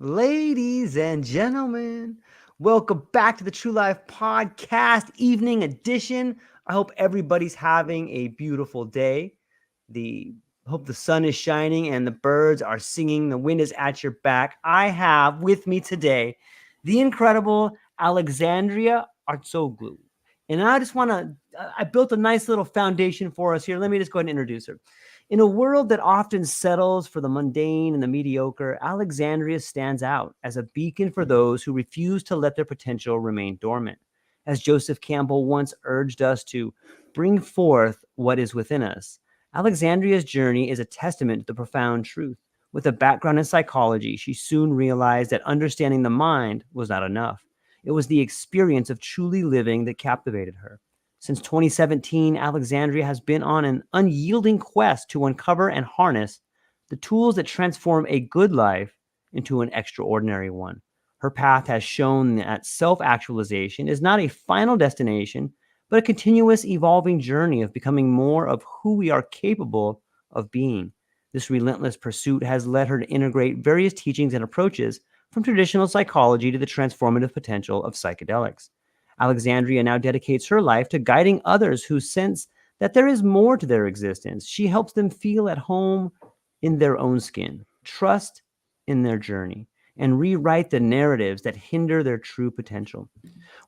Ladies and gentlemen, welcome back to the True Life Podcast Evening Edition. I hope everybody's having a beautiful day. Hope the sun is shining and the birds are singing. The wind is at your back. I have with me today the incredible Alexandra Artzoglou. And I built a nice little foundation for us here. Let me just go ahead and introduce her. In a world that often settles for the mundane and the mediocre, Alexandria stands out as a beacon for those who refuse to let their potential remain dormant. As Joseph Campbell once urged us to bring forth what is within us, Alexandria's journey is a testament to the profound truth. With a background in psychology, she soon realized that understanding the mind was not enough. It was the experience of truly living that captivated her. Since 2017, Alexandria has been on an unyielding quest to uncover and harness the tools that transform a good life into an extraordinary one. Her path has shown that self-actualization is not a final destination, but a continuous evolving journey of becoming more of who we are capable of being. This relentless pursuit has led her to integrate various teachings and approaches from traditional psychology to the transformative potential of psychedelics. Alexandria now dedicates her life to guiding others who sense that there is more to their existence. She helps them feel at home in their own skin, trust in their journey, and rewrite the narratives that hinder their true potential.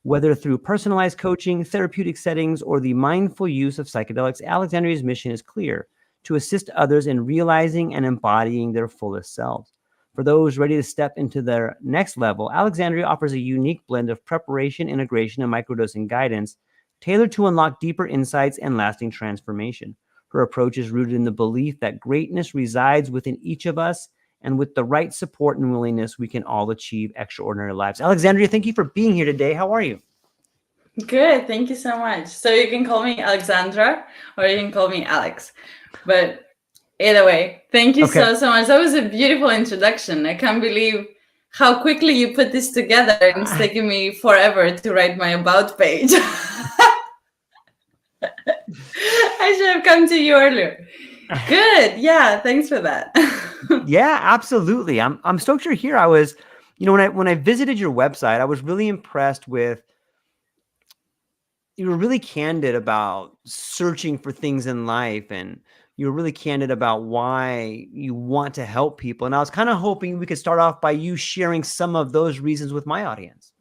Whether through personalized coaching, therapeutic settings, or the mindful use of psychedelics, Alexandria's mission is clear: to assist others in realizing and embodying their fullest selves. For those ready to step into their next level, Alexandria offers a unique blend of preparation, integration, and microdosing guidance tailored to unlock deeper insights and lasting transformation. Her approach is rooted in the belief that greatness resides within each of us, and with the right support and willingness, we can all achieve extraordinary lives. Alexandria, thank you for being here today. How are you? Good, thank you so much. So you can call me Alexandra or you can call me Alex. But either way, thank you so much. That was a beautiful introduction. I can't believe how quickly you put this together, and it's taken me forever to write my about page. I should have come to you earlier. Good. Yeah, thanks for that. Yeah, absolutely. I'm stoked you're here. I was, when I visited your website, I was really impressed with, you were really candid about searching for things in life, and you were really candid about why you want to help people. And I was kind of hoping we could start off by you sharing some of those reasons with my audience.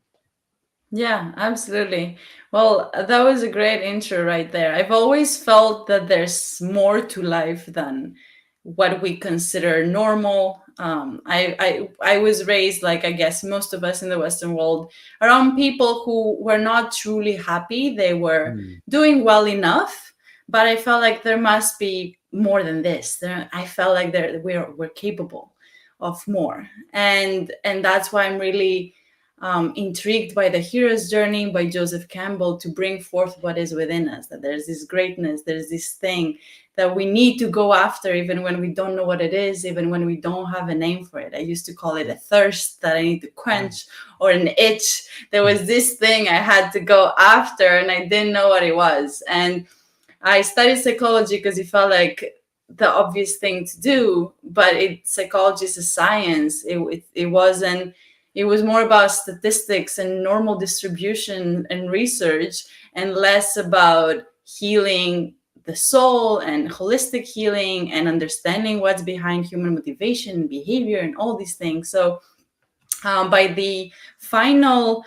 Yeah, absolutely. Well, that was a great intro right there. I've always felt that there's more to life than what we consider normal. I was raised, like I guess most of us in the Western world, around people who were not truly happy. They were doing well enough, but I felt like there must be more than this. I felt like we're capable of more, and that's why I'm really intrigued by the hero's journey by Joseph Campbell to bring forth what is within us, that there's this greatness, there's this thing that we need to go after, even when we don't know what it is, even when we don't have a name for it. I used to call it a thirst that I need to quench, or an itch. There was this thing I had to go after, and I didn't know what it was. And I studied psychology because it felt like the obvious thing to do, but psychology is a science. It wasn't. It was more about statistics and normal distribution and research, and less about healing the soul and holistic healing and understanding what's behind human motivation and behavior and all these things. So by the final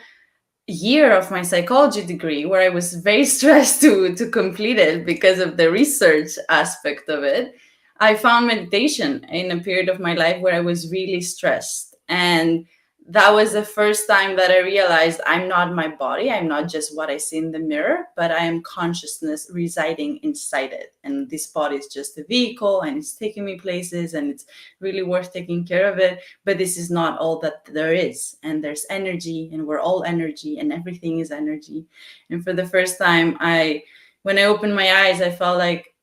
year of my psychology degree, where I was very stressed to complete it because of the research aspect of it, I found meditation in a period of my life where I was really stressed. And that was the first time that I realized I'm not my body. I'm not just what I see in the mirror, but I am consciousness residing inside it. And this body is just a vehicle, and it's taking me places, and it's really worth taking care of it. But this is not all that there is. And there's energy, and we're all energy, and everything is energy. And for the first time, when I opened my eyes, I felt like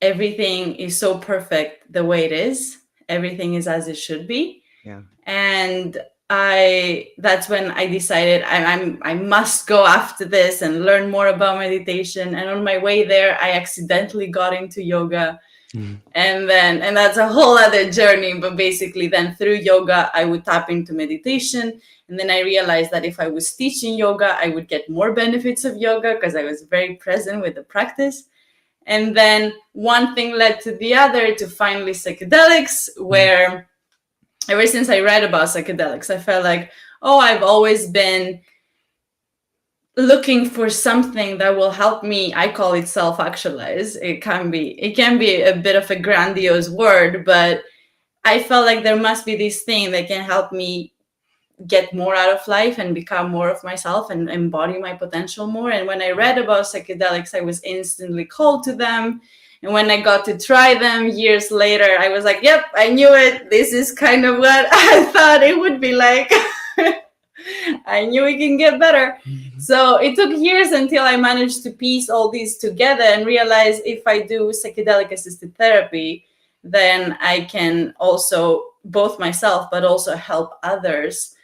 everything is so perfect the way it is. Everything is as it should be. Yeah. And that's when I decided I must go after this and learn more about meditation. And on my way there, I accidentally got into yoga. Mhm. And that's a whole other journey. But basically, then through yoga, I would tap into meditation. And then I realized that if I was teaching yoga, I would get more benefits of yoga because I was very present with the practice. And then one thing led to the other, to finally psychedelics, Mhm. where ever since I read about psychedelics, I felt like, oh, I've always been looking for something that will help me. I call it self-actualize. It can be a bit of a grandiose word, but I felt like there must be this thing that can help me get more out of life and become more of myself and embody my potential more. And when I read about psychedelics, I was instantly called to them. And when I got to try them years later, I was like, yep, I knew it. This is kind of what I thought it would be like. I knew it can get better. Mhm. So it took years until I managed to piece all these together and realize if I do psychedelic assisted therapy, then I can also both myself, but also help others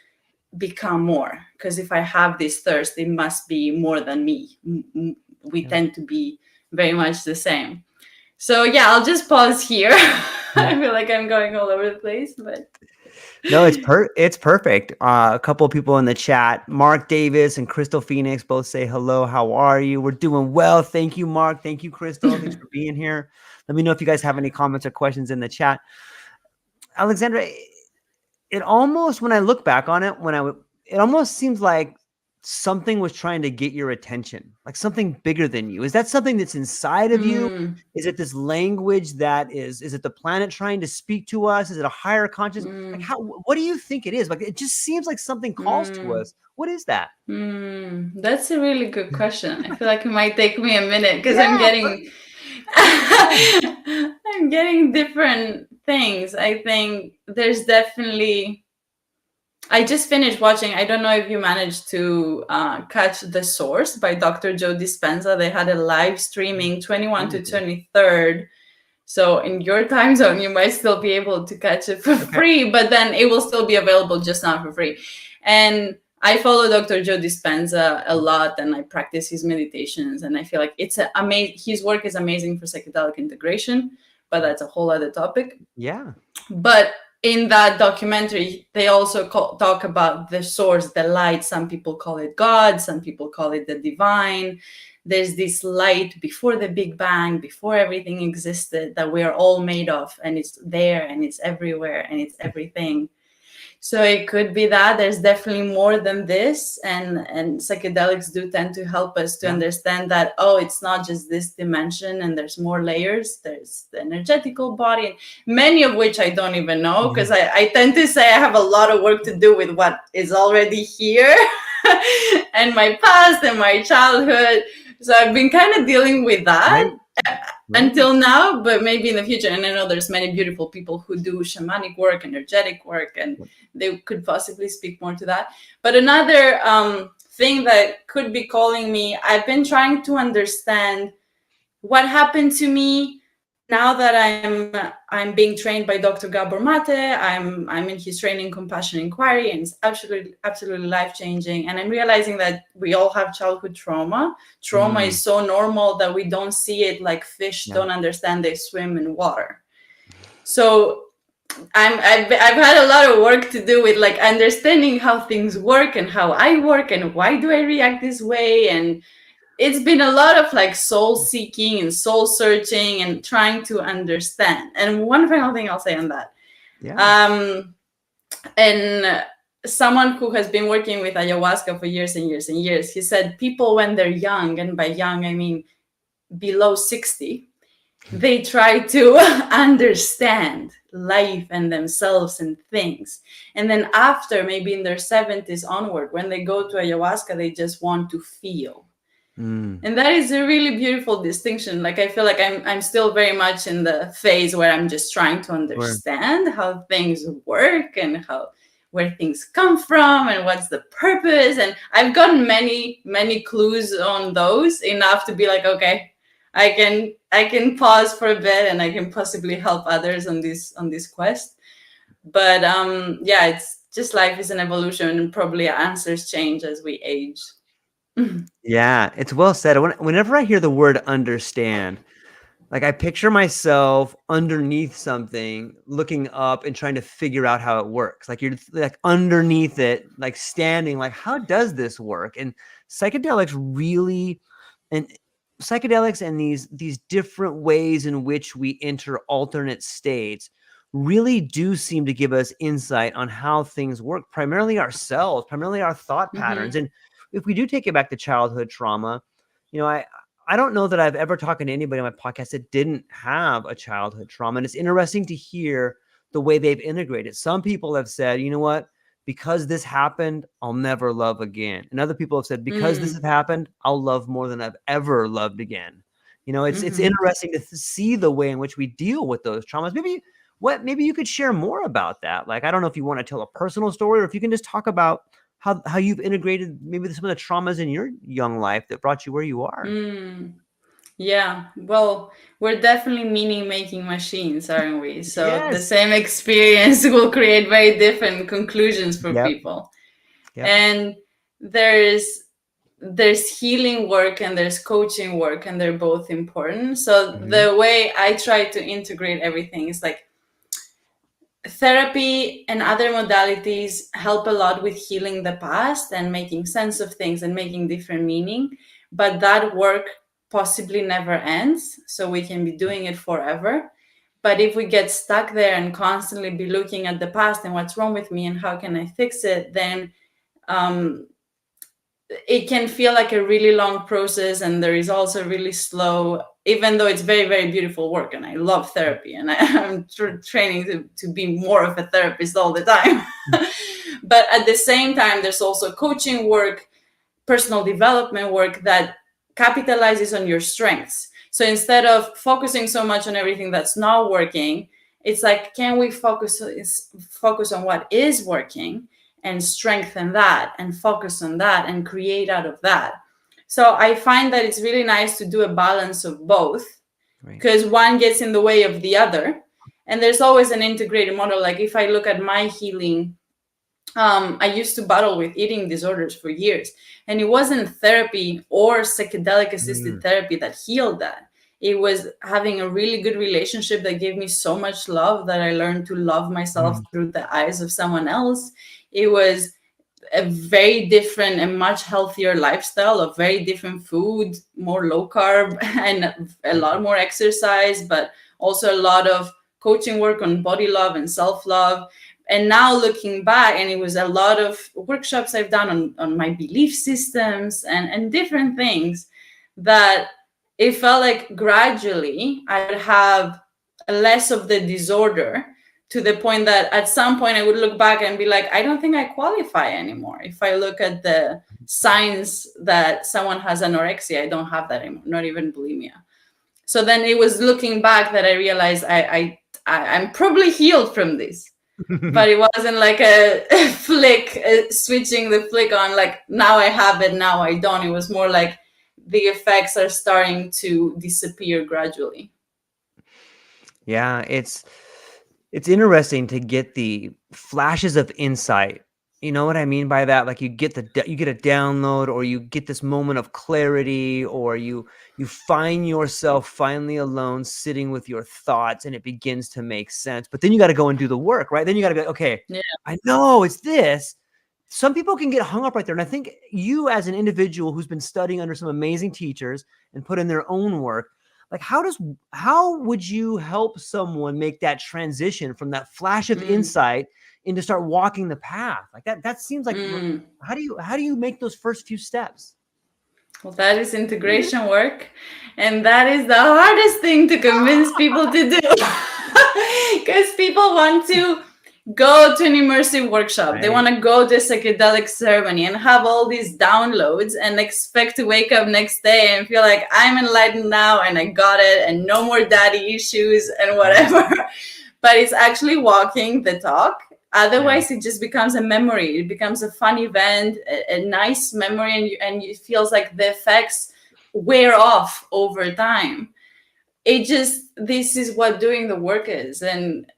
become more. Because if I have this thirst, it must be more than me. We Yeah. tend to be very much the same. So yeah, I'll just pause here. I feel like I'm going all over the place, but No, it's perfect. A couple of people in the chat, Mark Davis and Crystal Phoenix, both say hello. How are you? We're doing well. Thank you, Mark. Thank you, Crystal. Thanks for being here. Let me know if you guys have any comments or questions in the chat. Alexandra, it almost, when I look back on it, it almost seems like something was trying to get your attention, like something bigger than you. Is that something that's inside of you? mm, Is it this language that is it the planet trying to speak to us? Is it a higher conscious? Like, mm, what do you think it is? Like, it just seems like something calls to mm. us. What is that? That's a really good question. I feel like it might take me a minute because I'm Yeah, getting yeah. I'm getting different things. I think there's definitely. I just finished watching. I don't know if you managed to catch The Source by Dr. Joe Dispenza. They had a live streaming 21 to Ooh, 23rd. So in your time zone, you might still be able to catch it for okay. free, but then it will still be available just not for free. And I follow Dr. Joe Dispenza a lot, and I practice his meditations. And I feel like it's amazing. His work is amazing for psychedelic integration, but that's a whole other topic. Yeah. But in that documentary, they also talk about the source, the light. Some people call it God, some people call it the divine. There's this light before the Big Bang, before everything existed, that we are all made of, and it's there and it's everywhere and it's everything. So it could be that there's definitely more than this, and psychedelics do tend to help us to Yeah. understand that, oh, it's not just this dimension, and there's more layers. There's the energetical body, many of which I don't even know, because Mhm. I tend to say I have a lot of work to do with what is already here and my past and my childhood. So I've been kind of dealing with that Right. Right. until now, but maybe in the future. And I know there's many beautiful people who do shamanic work, energetic work, and they could possibly speak more to that. But another thing that could be calling me, I've been trying to understand what happened to me now that I'm being trained by Dr. Gabor Mate. I'm in his training Compassion Inquiry, and it's absolutely life changing. And I'm realizing that we all have childhood trauma. Trauma Mm, is so normal that we don't see it, like fish yeah. don't understand they swim in water. So I've had a lot of work to do with like understanding how things work and how I work and why do I react this way. And it's been a lot of like soul seeking and soul searching and trying to understand. And one final thing I'll say on that, Yeah. um and someone who has been working with ayahuasca for years and years and years, he said people when they're young, and by young I mean below 60, they try to understand life and themselves and things. And then after, maybe in their 70s onward, when they go to ayahuasca, they just want to feel. Mm, And that is a really beautiful distinction. Like I feel like I'm still very much in the phase where I'm just trying to sure. understand how things work and how where things come from and what's the purpose. And I've gotten many clues on those, enough to be like, okay, I can pause for a bit and I can possibly help others on this quest. But yeah, it's just life is an evolution, and probably answers change as we age. Yeah, it's well said. Whenever I hear the word understand, Like I picture myself underneath something, looking up and trying to figure out how it works. Like you're like underneath it, like standing, like how does this work? And psychedelics really, and psychedelics and these different ways in which we enter alternate states really do seem to give us insight on how things work, primarily ourselves, primarily our thought patterns. Mm-hmm. And if we do take it back to childhood trauma, you know, I don't know that I've ever talked to anybody on my podcast that didn't have a childhood trauma. And it's interesting to hear the way they've integrated. Some people have said, you know what, because this happened, I'll never love again. And other people have said, because this has Mm. happened, I'll love more than I've ever loved again. You know, it's Mm-hmm. interesting to see the way in which we deal with those traumas. Maybe you could share more about that. Like, I don't know if you want to tell a personal story or if you can just talk about how you've integrated maybe some of the traumas in your young life that brought you where you are. Mm. Yeah, well, we're definitely meaning making machines, aren't we? So the Yes. same experience will create very different conclusions for Yep. people. Yep. And there's there's healing work and there's coaching work, and they're both important. So Mhm. the way I try to integrate everything is like therapy and other modalities help a lot with healing the past and making sense of things and making different meaning, but that work possibly never ends, so we can be doing it forever. But if we get stuck there and constantly be looking at the past and what's wrong with me and how can I fix it, then um, it can feel like a really long process, and the results are really slow, even though it's very, very beautiful work. And I love therapy, and I'm training to be more of a therapist all the time. But at the same time, there's also coaching work, personal development work that capitalizes on your strengths. So instead of focusing so much on everything that's not working, it's like, can we focus on what is working and strengthen that and focus on that and create out of that? So I find that it's really nice to do a balance of both, Right. because one gets in the way of the other. And there's always an integrated model. Like if I look at my healing, I used to battle with eating disorders for years, and it wasn't therapy or psychedelic assisted Mm. therapy that healed that. It was having a really good relationship that gave me so much love that I learned to love myself Mm. through the eyes of someone else. It was a very different and much healthier lifestyle of very different food, more low carb, and a lot more exercise, but also a lot of coaching work on body love and self love. And now looking back, and it was a lot of workshops I've done on my belief systems and different things, that it felt like gradually I would have less of the disorder, to the point that at some point I would look back and be like, I don't think I qualify anymore. If I look at the signs that someone has anorexia, I don't have that anymore, not even bulimia. So then it was looking back that I realized I'm probably healed from this. But it wasn't like a flick, switching the flick on, like now I have it, now I don't. It was more like the effects are starting to disappear gradually. Yeah, it's interesting to get the flashes of insight. You know what I mean by that? Like you get you get a download, or you get this moment of clarity, or you find yourself finally alone sitting with your thoughts and it begins to make sense. But then you got to go and do the work, right? Then you got to go, okay, Yeah. I know it's this. Some people can get hung up right there. And I think you, as an individual who's been studying under some amazing teachers and put in their own work, like how would you help someone make that transition from that flash of Mm, insight into start walking the path? Like that seems like, mm. how do you make those first few steps? Well, that is integration work. And that is the hardest thing to convince people to do. Because people want to go to an immersive workshop, they Right. want to go to a psychedelic ceremony and have all these downloads and expect to wake up next day and feel like I'm enlightened now and I got it and no more daddy issues and whatever. But it's actually walking the talk. Yeah. Otherwise, it just becomes a memory. It becomes a fun event, a nice memory, and it feels like the effects wear off over time. This is what doing the work is. And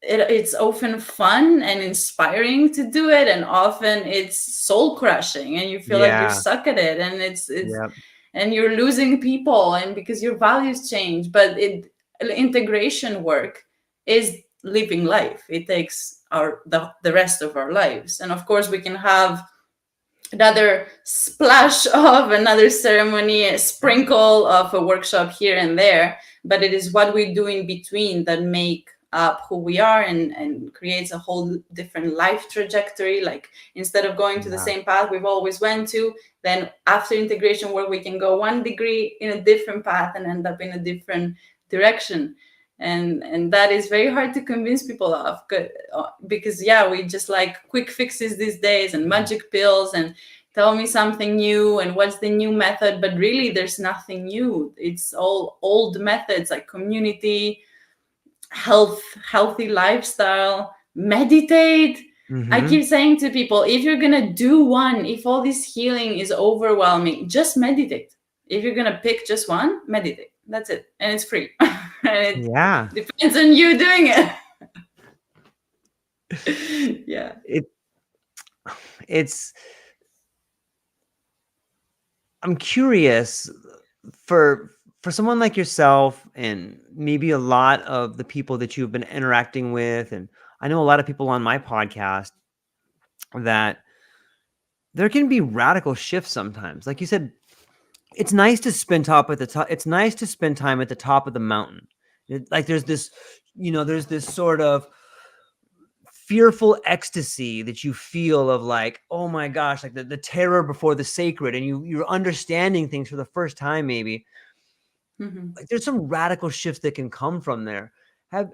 it's often fun and inspiring to do it, and often it's soul crushing and you feel like you Yeah. suck at it, and it's Yeah. and you're losing people, and because your values change. But integration work is living life. It takes the rest of our lives. And of course we can have another splash of another ceremony, a sprinkle of a workshop here and there, but it is what we do in between that make up who we are, and creates a whole different life trajectory. Like, instead of going to the Yeah. same path we've always went to, then after integration work we can go 1 degree in a different path and end up in a different direction. And that is very hard to convince people of, because yeah, we just like quick fixes these days and magic pills and tell me something new and what's the new method. But really there's nothing new. It's all old methods, like community, healthy lifestyle, meditate. I Mm-hmm. keep saying to people, if you're gonna do one, if all this healing is overwhelming, just meditate. If you're gonna pick just one, meditate. That's it. And it's free. And it Yeah. depends on you doing it. Yeah. It's I'm curious, for someone like yourself and maybe a lot of the people that you've been interacting with, and I know a lot of people on my podcast, that there can be radical shifts sometimes. Like you said, it's nice to spend top at the top. It's nice to spend time at the top of the mountain. Like there's this, there's this sort of fearful ecstasy that you feel of like, oh my gosh, like the terror before the sacred, and you're understanding things for the first time, maybe. Mhm. Like there's some radical shifts that can come from there.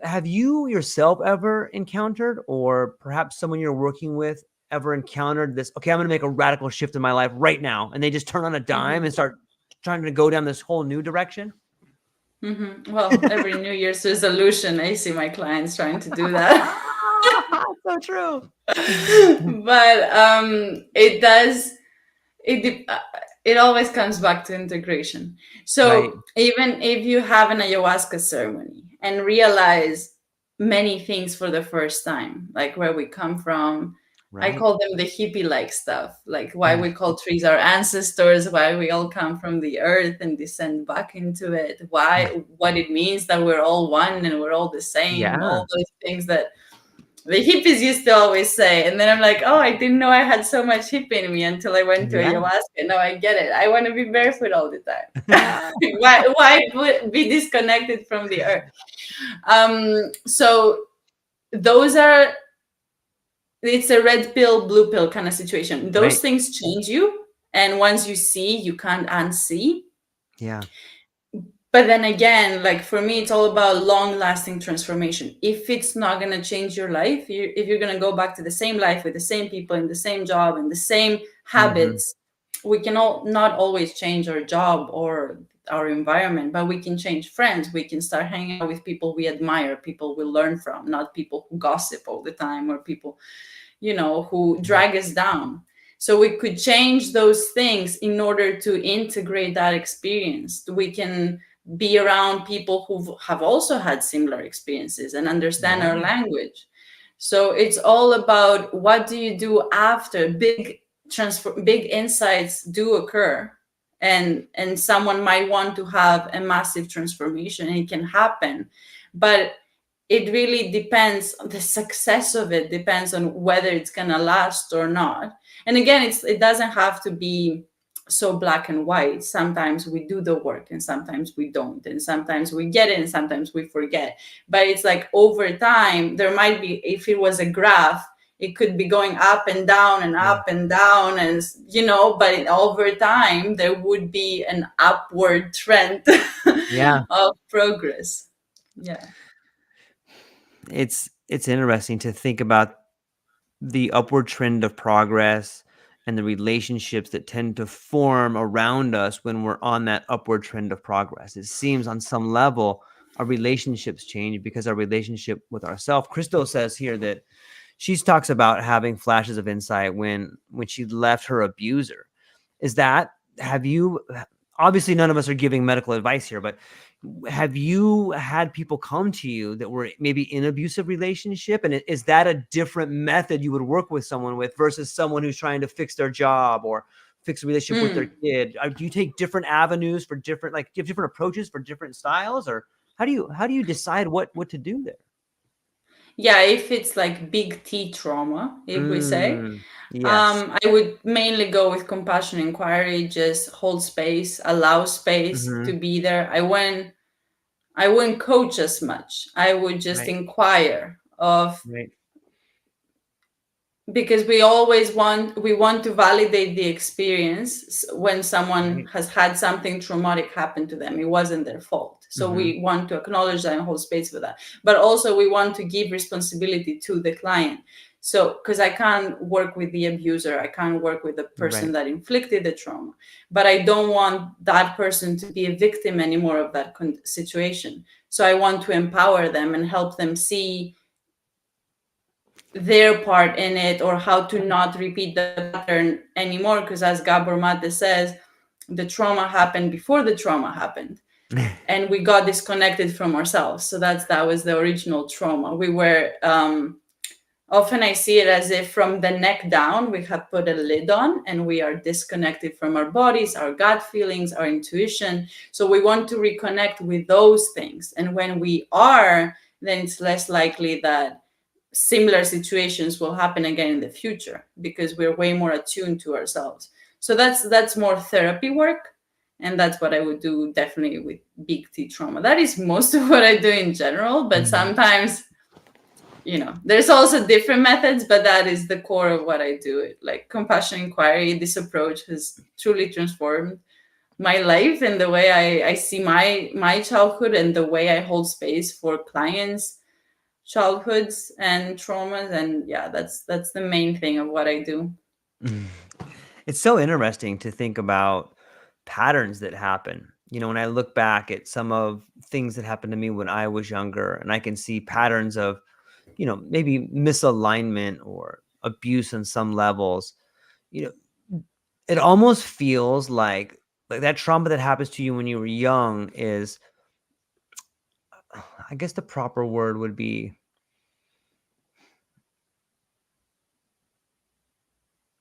Have you yourself ever encountered, or perhaps someone you're working with ever encountered this? Okay, I'm going to make a radical shift in my life right now, and they just turn on a dime Mhm. and start trying to go down this whole new direction. Mhm. Well, every New Year's resolution, I see my clients trying to do that. So true. But it does. It always comes back to integration. Right. So even if you have an ayahuasca ceremony and realize many things for the first time, like where we come from, I Right. call them the hippie like stuff, like why Mm. we call trees our ancestors, why we all come from the earth and descend back into it, why, what it means that we're all one and we're all the same, Yeah. all those things that the hippies used to always say. And then I'm like, oh, I didn't know I had so much hippie in me until I went to Yeah. ayahuasca. Now I get it. I want to be barefoot all the time. Why be disconnected from the earth? So those are, it's a red pill, blue pill kind of situation. Those Right. things change you. And once you see, you can't unsee. Yeah. But then again, like for me, it's all about long lasting transformation. If it's not going to change your life, if you're going to go back to the same life with the same people in the same job and the same Hmm. habits, we can not always change our job or our environment, but we can change friends. We can start hanging out with people we admire, people we learn from, not people who gossip all the time or people, who drag us down. So we could change those things in order to integrate that experience. We can be around people who have also had similar experiences and understand Yeah. our language. So it's all about what do you do after big insights do occur, and someone might want to have a massive transformation, and it can happen. But it really depends, the success of it depends on whether it's going to last or not. And again, it doesn't have to be so black and white. Sometimes we do the work and sometimes we don't, and sometimes we get it and sometimes we forget. But it's like over time there might be, if it was a graph, it could be going up and down and Yeah. up and down, and but over time there would be an upward trend Yeah. of progress. Yeah. It's interesting to think about the upward trend of progress and the relationships that tend to form around us when we're on that upward trend of progress. It seems on some level our relationships change because our relationship with ourselves. Christo says here that she talks about having flashes of insight when she left her abuser. Is that, have you, obviously none of us are giving medical advice here, but have you had people come to you that were maybe in abusive relationship, and is that a different method you would work with someone with versus someone who's trying to fix their job or fix a relationship with their kid? Do you take different avenues for different, like, do you have different approaches for different styles, or how do you decide what to do there? Yeah, if it's like big T trauma, if we say, Yes. I would mainly go with compassion inquiry, just hold space, allow space Hmm. to be there. I wouldn't coach as much. I would just Right. inquire of, Right. because we want to validate the experience when someone Right. has had something traumatic happen to them. It wasn't their fault, so Hmm. we want to acknowledge that and hold space for that. But also we want to give responsibility to the client, so because I can't work with the abuser, I can't work with the person Right. that inflicted the trauma, but I don't want that person to be a victim anymore of that situation. So I want to empower them and help them see their part in it, or how to not repeat the pattern anymore, because as Gabor Mate says, the trauma happened before the trauma happened, and we got disconnected from ourselves. So that was the original trauma. We were often I see it as if from the neck down we have put a lid on, and we are disconnected from our bodies, our gut feelings, our intuition. So we want to reconnect with those things, and when we are, then it's less likely that similar situations will happen again in the future, because we're way more attuned to ourselves. So that's more therapy work, and that's what I would do definitely with big T trauma. That is most of what I do in general, but Mhm. sometimes, there's also different methods, but that is the core of what I do. Like compassion inquiry, this approach has truly transformed my life and the way I see my childhood, and the way I hold space for clients' childhoods and traumas. And yeah, that's the main thing of what I do. Mm. It's so interesting to think about patterns that happen. When I look back at some of things that happened to me when I was younger, and I can see patterns of, maybe misalignment or abuse on some levels, you know, it almost feels like that trauma that happens to you when you were young is, I guess the proper word would be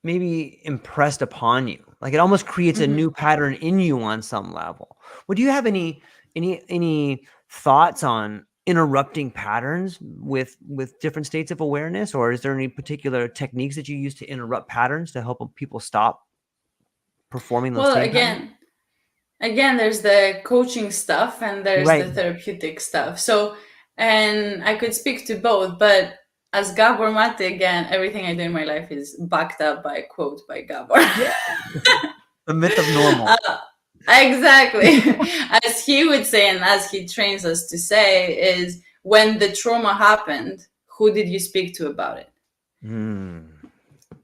maybe impressed upon you. Like it almost creates a new Mhm. pattern in you on some level. Would you have any thoughts on interrupting patterns with different states of awareness, or is there any particular techniques that you use to interrupt patterns to help people stop performing those Well, same patterns? again, there's the coaching stuff and there's Right. the therapeutic stuff. So, and I could speak to both, but as Gabor Mate, again, everything I do in my life is backed up by a quote by Gabor. Yeah. The myth of normal. Exactly. As he would say, and as he trains us to say, is when the trauma happened, who did you speak to about it? Hmm.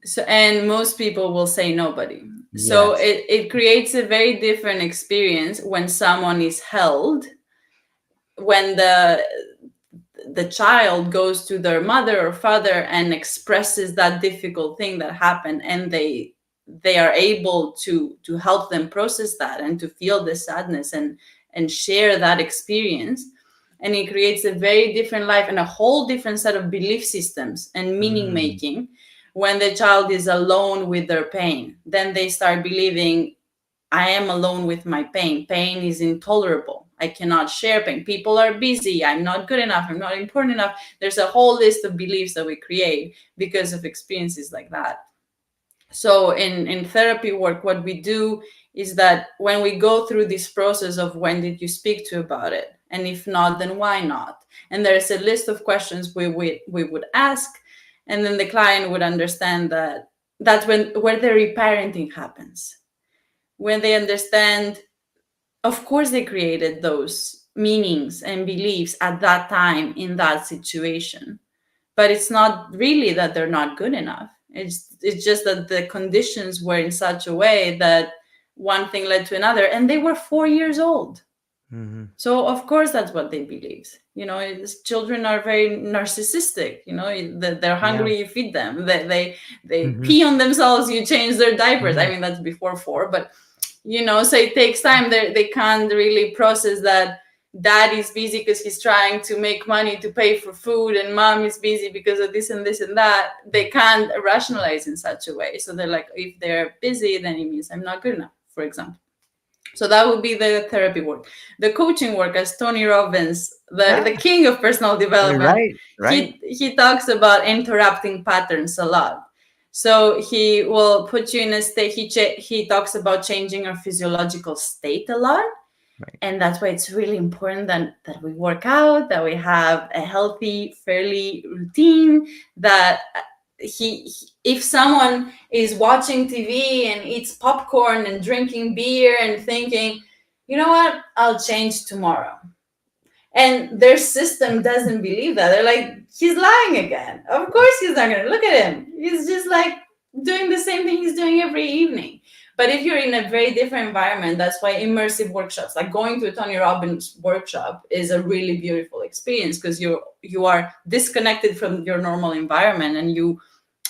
So, and most people will say nobody. So Yes. it creates a very different experience when someone is held, when the child goes to their mother or father and expresses that difficult thing that happened, and they are able to help them process that and to feel the sadness and share that experience. And it creates a very different life and a whole different set of belief systems and meaning Mm. making. When the child is alone with their pain, then they start believing, I am alone with my pain. Pain is intolerable. I cannot share pain. People are busy. I'm not good enough. I'm not important enough. There's a whole list of beliefs that we create because of experiences like that. So in therapy work, what we do is that when we go through this process of when did you speak to about it? And if not, then why not? And there's a list of questions we would ask. And then the client would understand that that's where the reparenting happens, when they understand, of course they created those meanings and beliefs at that time in that situation, but it's not really that they're not good enough. It's just that the conditions were in such a way that one thing led to another, and they were 4 years old. Mm-hmm. So of course that's what they believed. Children are very narcissistic. They're Yeah. hungry, you feed them. They Mm-hmm. pee on themselves, you change their diapers. I Yeah. mean, that's before 4, but so it takes time. They can't really process that dad is busy because he's trying to make money to pay for food, and mom is busy because of this and this and that, they can't rationalize in such a way. So they're like, if they're busy, then it means I'm not good enough, for example. So that would be the therapy work. The coaching work, as Tony Robbins, the king of personal development, right. he talks about interrupting patterns a lot. So he will put you in a state, he talks about changing our physiological state a lot. Right. And that's why it's really important that we work out, that we have a healthy, fairly routine, that if someone is watching TV and eats popcorn and drinking beer and thinking, you know what, I'll change tomorrow, and their system doesn't believe that, they're like, he's lying again. Of course he's not going to. Look at him. He's just like doing the same thing he's doing every evening. But if you're in a very different environment, that's why immersive workshops, like going to a Tony Robbins workshop, is a really beautiful experience, because you are disconnected from your normal environment, and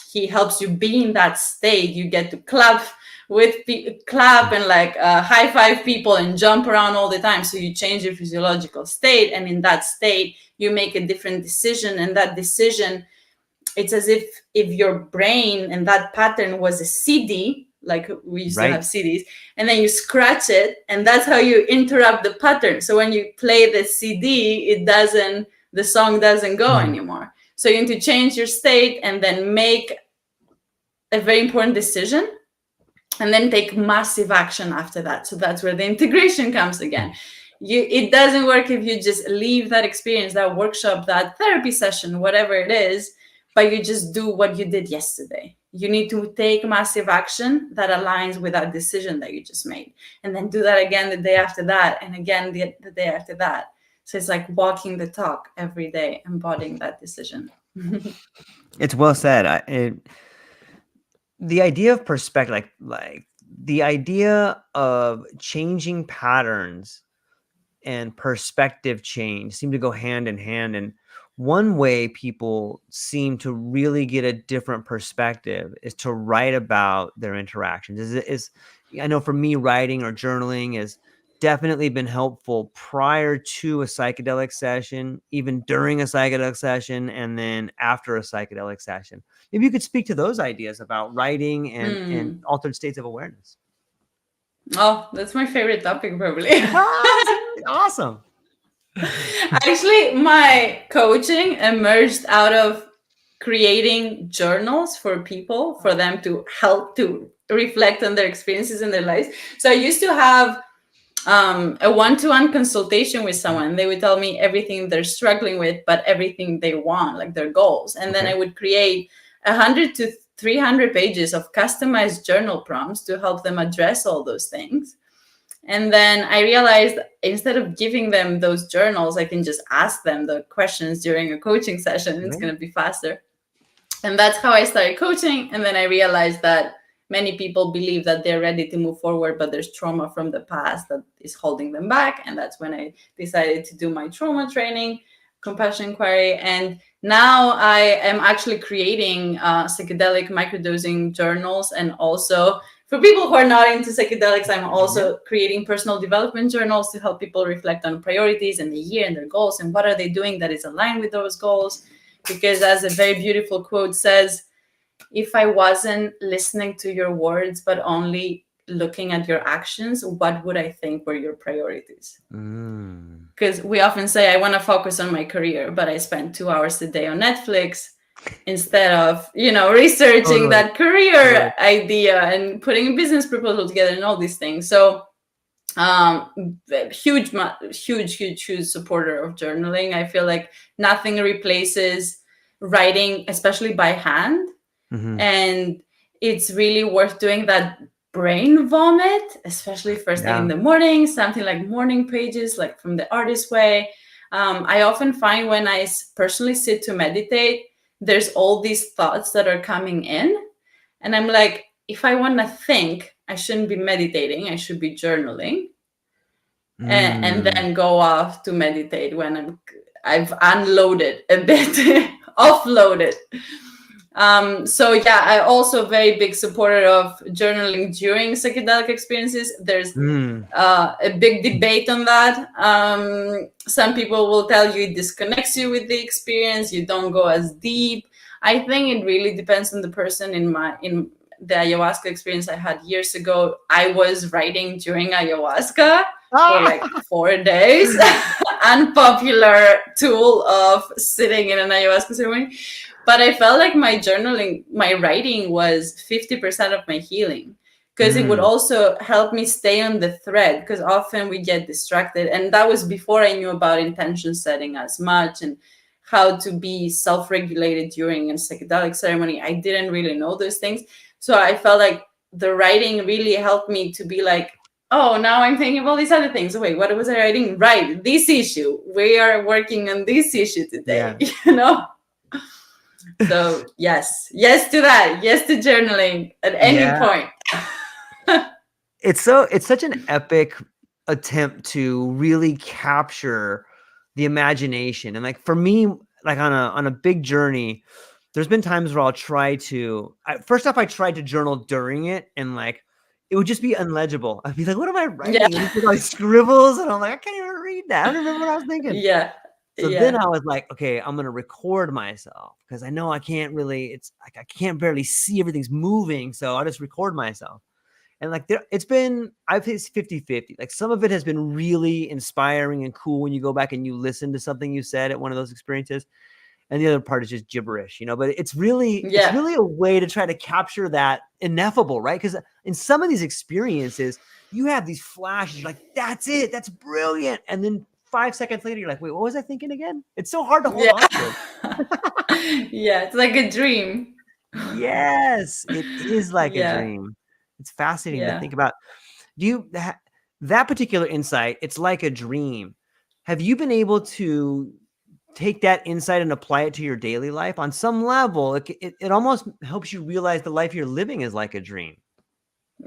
he helps you be in that state. You get to clap and like high five people and jump around all the time. So you change your physiological state, and in that state you make a different decision. And that decision, it's as if your brain and that pattern was a CD, like we used to have CDs, and then you scratch it, and that's how you interrupt the pattern. So when you play the CD, the song doesn't go anymore. So you need to change your state and then make a very important decision, and then take massive action after that. So that's where the integration comes again. It doesn't work if you just leave that experience, that workshop, that therapy session, whatever it is, but you just do what you did yesterday. You need to take massive action that aligns with that decision that you just made, and then do that again the day after that, and again the day after that. So it's like walking the talk every day, embodying that decision. It's well said. The idea of perspective, like the idea of changing patterns and perspective change seem to go hand in hand. And one way people seem to really get a different perspective is to write about their interactions. I know for me, writing or journaling has definitely been helpful prior to a psychedelic session, even during a psychedelic session, and then after a psychedelic session. Maybe you could speak to those ideas about writing and altered states of awareness. Oh, that's my favorite topic, probably. Awesome. Actually, my coaching emerged out of creating journals for people, for them to help to reflect on their experiences in their lives. So I used to have a one-to-one consultation with someone. They would tell me everything they're struggling with, but everything they want, like their goals. And then I would create 100 to 300 pages of customized journal prompts to help them address all those things. And then I realized, instead of giving them those journals, I can just ask them the questions during a coaching session. It's going to be faster. And that's how I started coaching. And then I realized that many people believe that they're ready to move forward, but there's trauma from the past that is holding them back. And that's when I decided to do my trauma training, compassion inquiry. And now I am actually creating psychedelic microdosing journals. And also, for people who are not into psychedelics, I'm also creating personal development journals to help people reflect on priorities and the year and their goals, and what are they doing that is aligned with those goals. Because as a very beautiful quote says, if I wasn't listening to your words, but only looking at your actions, what would I think were your priorities? Because we often say, I want to focus on my career, but I spend 2 hours a day on Netflix instead of, researching that career idea and putting a business proposal together and all these things. So huge supporter of journaling. I feel like nothing replaces writing, especially by hand. And it's really worth doing that brain vomit, especially first thing in the morning, something like morning pages, like from the artist way. I often find when I personally sit to meditate, there's all these thoughts that are coming in. And I'm like, if I want to think, I shouldn't be meditating. I should be journaling. And then go off to meditate when I've unloaded a bit, offloaded. So yeah, I also very big supporter of journaling during psychedelic experiences. There's Mm, a big debate on that. Some people will tell you it disconnects you with the experience, you don't go as deep. I think it really depends on the person. In the ayahuasca experience I had years ago, I was writing during ayahuasca for ah! like 4 days. Unpopular tool of sitting in an ayahuasca ceremony. But I felt like my journaling, my writing was 50% of my healing, because it would Mm, also help me stay on the thread, because often we get distracted. And that was before I knew about intention setting as much and how to be self-regulated during a psychedelic ceremony. I didn't really know those things. So I felt like the writing really helped me to be like, oh, now I'm thinking of all these other things. Wait, what was I writing? Right, this issue. We are working on this issue today, yeah. you know? So yes, yes to that. Yes to journaling at any Yeah. point. It's such an epic attempt to really capture the imagination. And like for me, like on a big journey, there's been times where I'll try to first off, I tried to journal during it, and like it would just be unlegible. I'd be like, what am I Yeah, writing? And it's like scribbles, and I'm like, I can't even read that. I don't remember what I was thinking. yeah, So then yeah, I was like, okay, I'm gonna record myself because I know I can't really, it's like I can't barely see everything's moving. So I'll just record myself. And like there, it's been, I've it's 50-50. Like some of it has been really inspiring and cool when you go back and you listen to something you said at one of those experiences. And the other part is just gibberish, but it's yeah, really a way to try to capture that ineffable, right? Because in some of these experiences, you have these flashes, you're like, that's it, that's brilliant. And then 5 seconds later, you're like, wait, what was I thinking again? It's so hard to hold yeah. on to. Yeah, it's like a dream. Yes, it is like a Yeah, dream. It's fascinating to yeah. think about. Do you that particular insight, it's like a dream. Have you been able to take that insight and apply it to your daily life on some level? It almost helps you realize the life you're living is like a dream.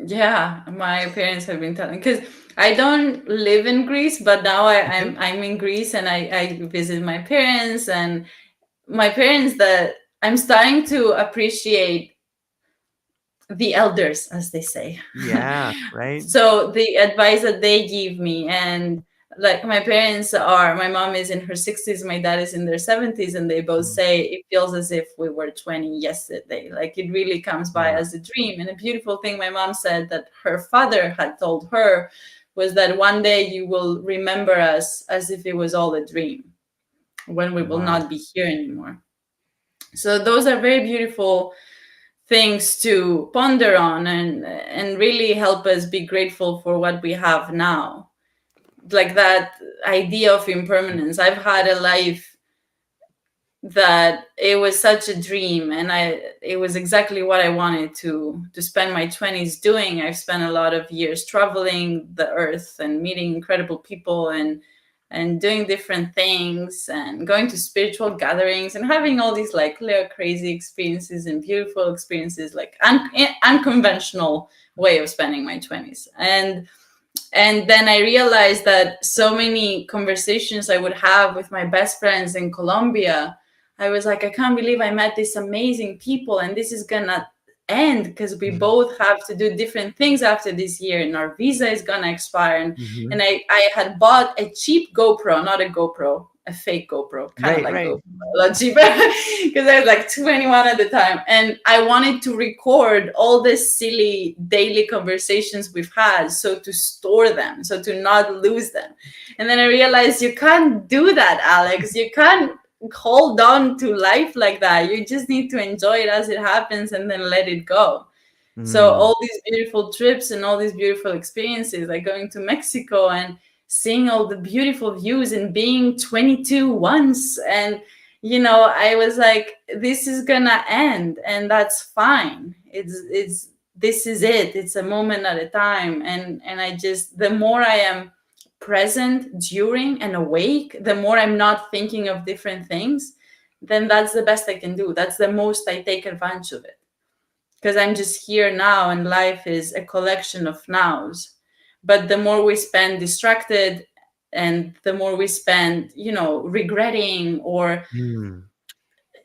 Yeah, my parents have been telling, because I don't live in Greece, but now Okay. I'm in Greece, and I visit my parents, and my parents, that I'm starting to appreciate the elders, as they say. Yeah, right. So the advice that they give me, and like my mom is in her 60s, my dad is in their 70s, and they both Mm, say it feels as if we were 20 yesterday. Like it really comes by yeah. as a dream. And a beautiful thing my mom said that her father had told her was that one day you will remember us as if it was all a dream, when we will Wow. not be here anymore. So those are very beautiful things to ponder on, and really help us be grateful for what we have now. Like that idea of impermanence. I've had a life that it was such a dream, and it was exactly what I wanted to spend my 20s doing. I've spent a lot of years traveling the earth and meeting incredible people, and doing different things, and going to spiritual gatherings, and having all these like little crazy experiences and beautiful experiences, like unconventional way of spending my 20s. And then I realized that so many conversations I would have with my best friends in Colombia, I was like, I can't believe I met these amazing people, and this is gonna end because we Mhm. both have to do different things after this year, and our visa is gonna expire. And Mhm. I had bought a cheap GoPro, not a GoPro, a fake GoPro, kind of Right, like right. GoPro, a lot cheaper, because I was like 21 at the time. And I wanted to record all the silly daily conversations we've had, so to store them, so to not lose them. And then I realized you can't do that, Alex. You can't hold on to life like that. You just need to enjoy it as it happens and then let it go. So Mm. all these beautiful trips and all these beautiful experiences, like going to Mexico and seeing all the beautiful views and being 22 once, and I was like, this is gonna end, and that's fine. It's this is it. It's a moment at a time, and I just, the more I am present during and awake, the more I'm not thinking of different things, then that's the best I can do. That's the most I take advantage of it, because I'm just here now, and life is a collection of nows. But the more we spend distracted, and the more we spend, regretting or Mm.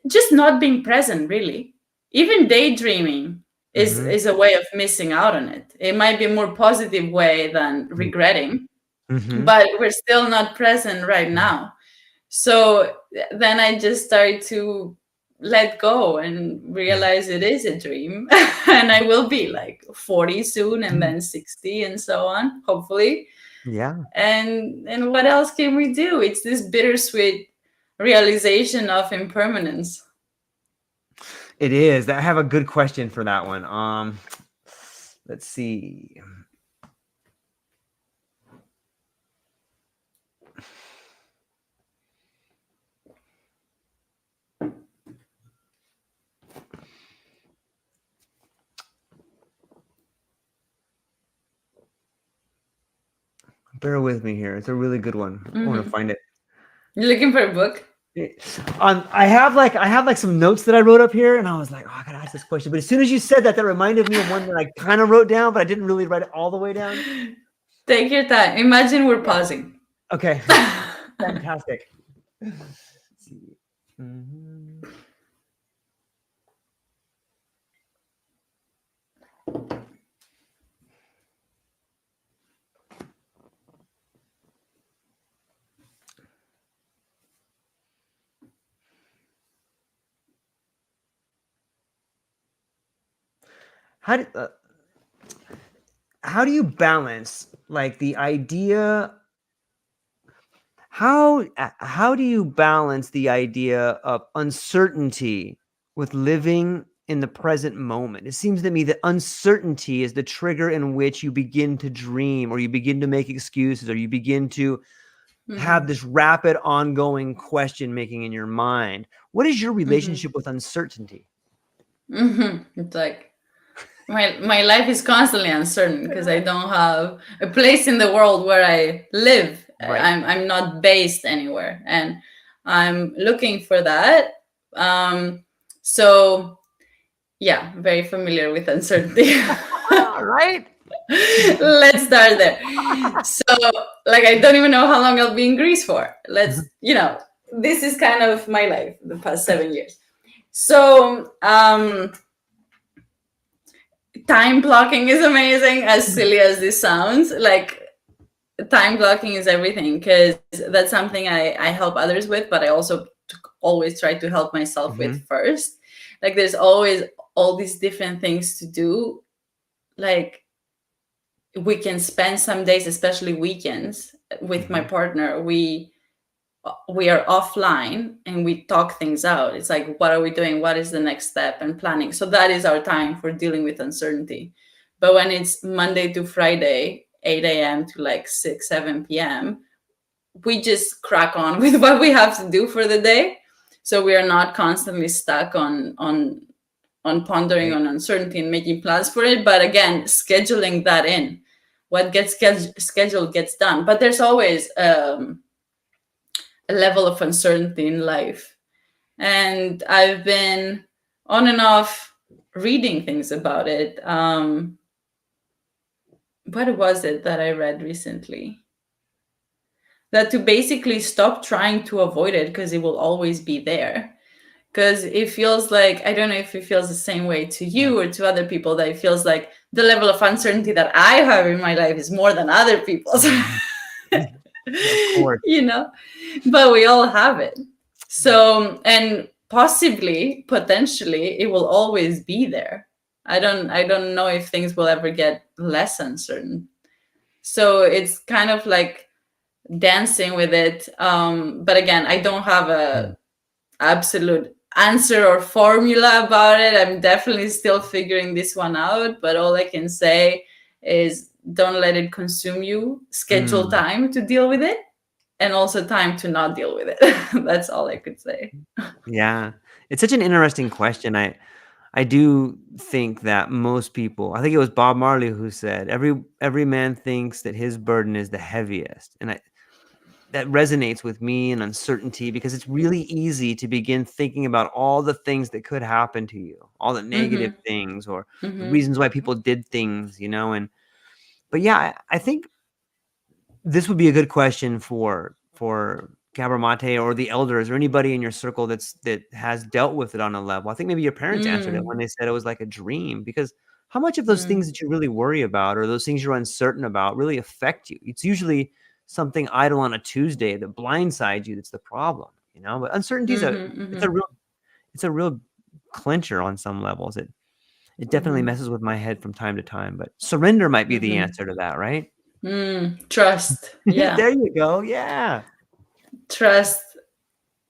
just not being present, really. even daydreaming Mm-hmm. is a way of missing out on it. It might be a more positive way than regretting, Mm-hmm. but we're still not present right now. So then I just started to let go and realize it is a dream. And I will be like 40 soon, and then 60 and so on, hopefully. Yeah, And what else can we do? It's this bittersweet realization of impermanence. it is. I have a good question for that one. Let's see. Bear with me here. It's a really good one. I want to find it. You're looking for a book? I have some notes that I wrote up here, and I was like, oh, I gotta ask this question. But as soon as you said that, that reminded me of one that I kind of wrote down, but I didn't really write it all the way down. Take your time. Imagine we're pausing. Okay, fantastic. Let's see. Mhm. How do uh, how do you balance like the idea? How do you balance the idea of uncertainty with living in the present moment? It seems to me that uncertainty is the trigger in which you begin to dream, or you begin to make excuses, or you begin to have this rapid ongoing question making in your mind. What is your relationship with uncertainty? It's like my life is constantly uncertain because I don't have a place in the world where I live. Right. I'm not based anywhere, and I'm looking for that. So yeah, very familiar with uncertainty. Right? Let's start there. So, like, I don't even know how long I'll be in Greece for. This is kind of my life the past 7 years. So, time blocking is amazing, as silly as this sounds. Like, time blocking is everything because that's something I help others with, but I also always try to help myself with first. Like, there's always all these different things to do. Like, we can spend some days, especially weekends, with my partner. We are offline and we talk things out. It's like, what are we doing? What is the next step? And planning. So that is our time for dealing with uncertainty. But when it's Monday to Friday, 8 a.m. to like 6, 7 p.m., we just crack on with what we have to do for the day. So we are not constantly stuck on pondering on uncertainty and making plans for it. But again, scheduling that in. What gets scheduled gets done. But there's always a level of uncertainty in life. And I've been on and off reading things about it. What was it that I read recently? That to basically stop trying to avoid it because it will always be there. Because it feels like, I don't know if it feels the same way to you or to other people, that it feels like the level of uncertainty that I have in my life is more than other people's. Of course. But we all have it. So, and possibly, potentially, it will always be there. I don't know if things will ever get less uncertain. So it's kind of like dancing with it. But again, I don't have a absolute answer or formula about it. I'm definitely still figuring this one out, but all I can say is don't let it consume you. Schedule time to deal with it, and also time to not deal with it. That's all I could say. Yeah. It's such an interesting question. I do think that most people, I think it was Bob Marley who said, every man thinks that his burden is the heaviest. And that resonates with me and uncertainty, because it's really easy to begin thinking about all the things that could happen to you, all the negative things, or the reasons why people did things, but yeah, I think this would be a good question for Gabor Mate or the elders or anybody in your circle that has dealt with it on a level? I think maybe your parents answered it when Mm, they said it was like a dream, because how much of those things mm, that you really worry about or those things you're uncertain about really affect you? It's usually something idle on a Tuesday that blindsides you that's the problem, But uncertainty is mhm, it's a mhm, real it's a real clincher on some levels. It definitely mhm, messes with my head from time to time, but surrender might be the mhm. answer to that, right? Trust. Yeah. There you go. Yeah. Trust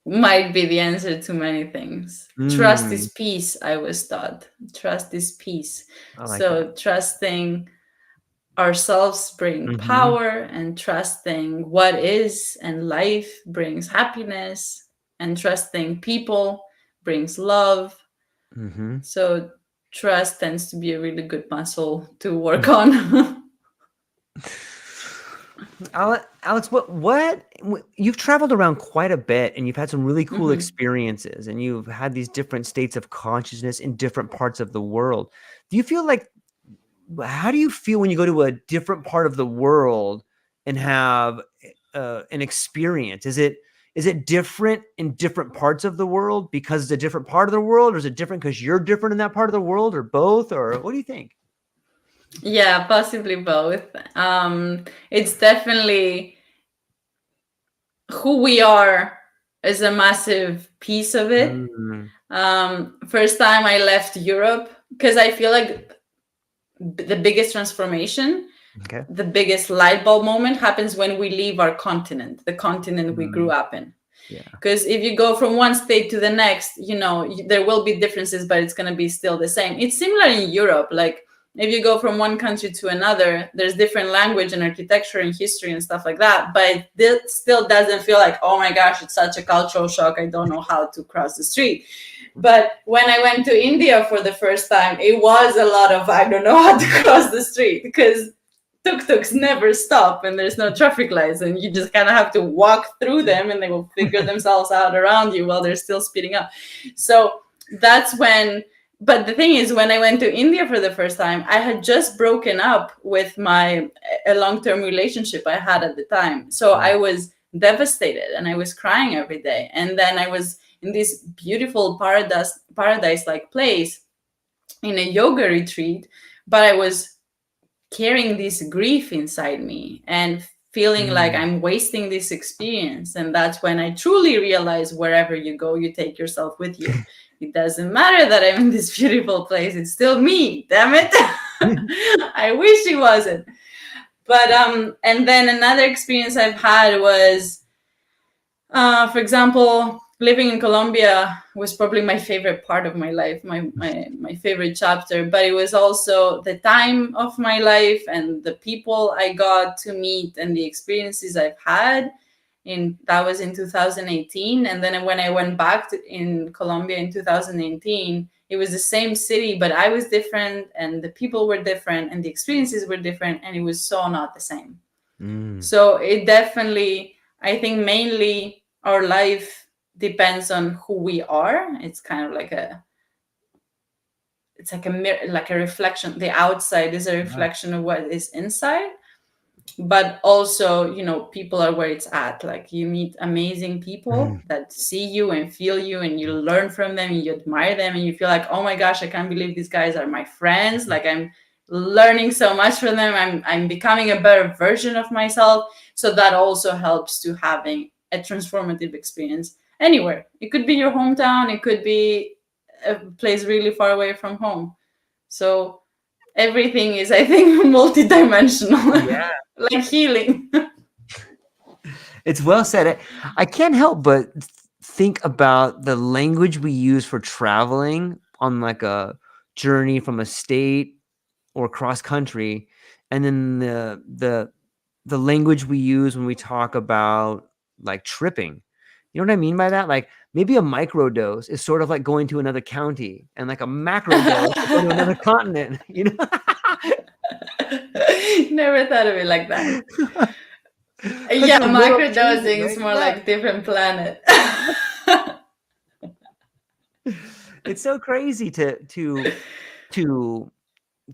might be the answer to many things. Trust is Mm, peace, I was taught. Trust is peace. I like that. So trusting ourselves bring Mhm. power, and trusting what is and life brings happiness, and trusting people brings love. Mhm. So trust tends to be a really good muscle to work on. Alex, you've traveled around quite a bit and you've had some really cool Hmm. experiences and you've had these different states of consciousness in different parts of the world. Do you feel like How do you feel when you go to a different part of the world and have an experience? Is it different in different parts of the world because it's a different part of the world, or is it different because you're different in that part of the world, or both, or what do you think? Yeah, possibly both. It's definitely who we are is a massive piece of it. Mm, First time I left Europe, because I feel like the biggest transformation, okay. the biggest light bulb moment happens when we leave our continent, the continent we grew Mm, up in. yeah. Because if you go from one state to the next, there will be differences, but it's going to be still the same. It's similar in Europe. Like if you go from one country to another, there's different language and architecture and history and stuff like that, but it still doesn't feel like, oh my gosh, it's such a cultural shock, I don't know how to cross the street. But when I went to India for the first time, it was a lot of, I don't know how to cross the street, because tuk-tuks never stop and there's no traffic lights, and you just kind of have to walk through them and they will figure themselves out around you while they're still speeding up. So that's when, but the thing is, when I went to India for the first time, I had just broken up with my a long-term relationship I had at the time. So Mm, I was devastated and I was crying every day, and then I was in this beautiful paradise like place in a yoga retreat, but I was carrying this grief inside me and feeling like mm, I'm wasting this experience. And that's when I truly realized wherever you go, you take yourself with you. It doesn't matter that I'm in this beautiful place, it's still me, damn it. I wish it wasn't. But and then another experience I've had was for example, living in Colombia was probably my favorite part of my life, my favorite chapter, but it was also the time of my life and the people I got to meet and the experiences I've had. That was in 2018. And then when I went back in Colombia in 2018, it was the same city, but I was different and the people were different and the experiences were different, and it was so not the same. mm, So it definitely, I think mainly our life depends on who we are. It's kind of like it's like a mirror, like a reflection. The outside is a yeah. reflection of what is inside, but also, people are where it's at. Like you meet amazing people Mm, that see you and feel you, and you learn from them and you admire them and you feel like, oh my gosh, I can't believe these guys are my friends. Like I'm learning so much from them. I'm becoming a better version of myself. So that also helps to having a transformative experience anywhere. It could be your hometown, it could be a place really far away from home. So everything is, I think, multidimensional. yeah. Like healing. It's well said. I can't help but think about the language we use for traveling on like a journey from a state or cross country, and then the language we use when we talk about like tripping. You know what I mean by that? Like maybe a micro dose is sort of like going to another county, and like a macro dose is going to another continent. Never thought of it like that. Because Yeah, the world changes, microdosing is right? more Yeah. like different planet. It's so crazy to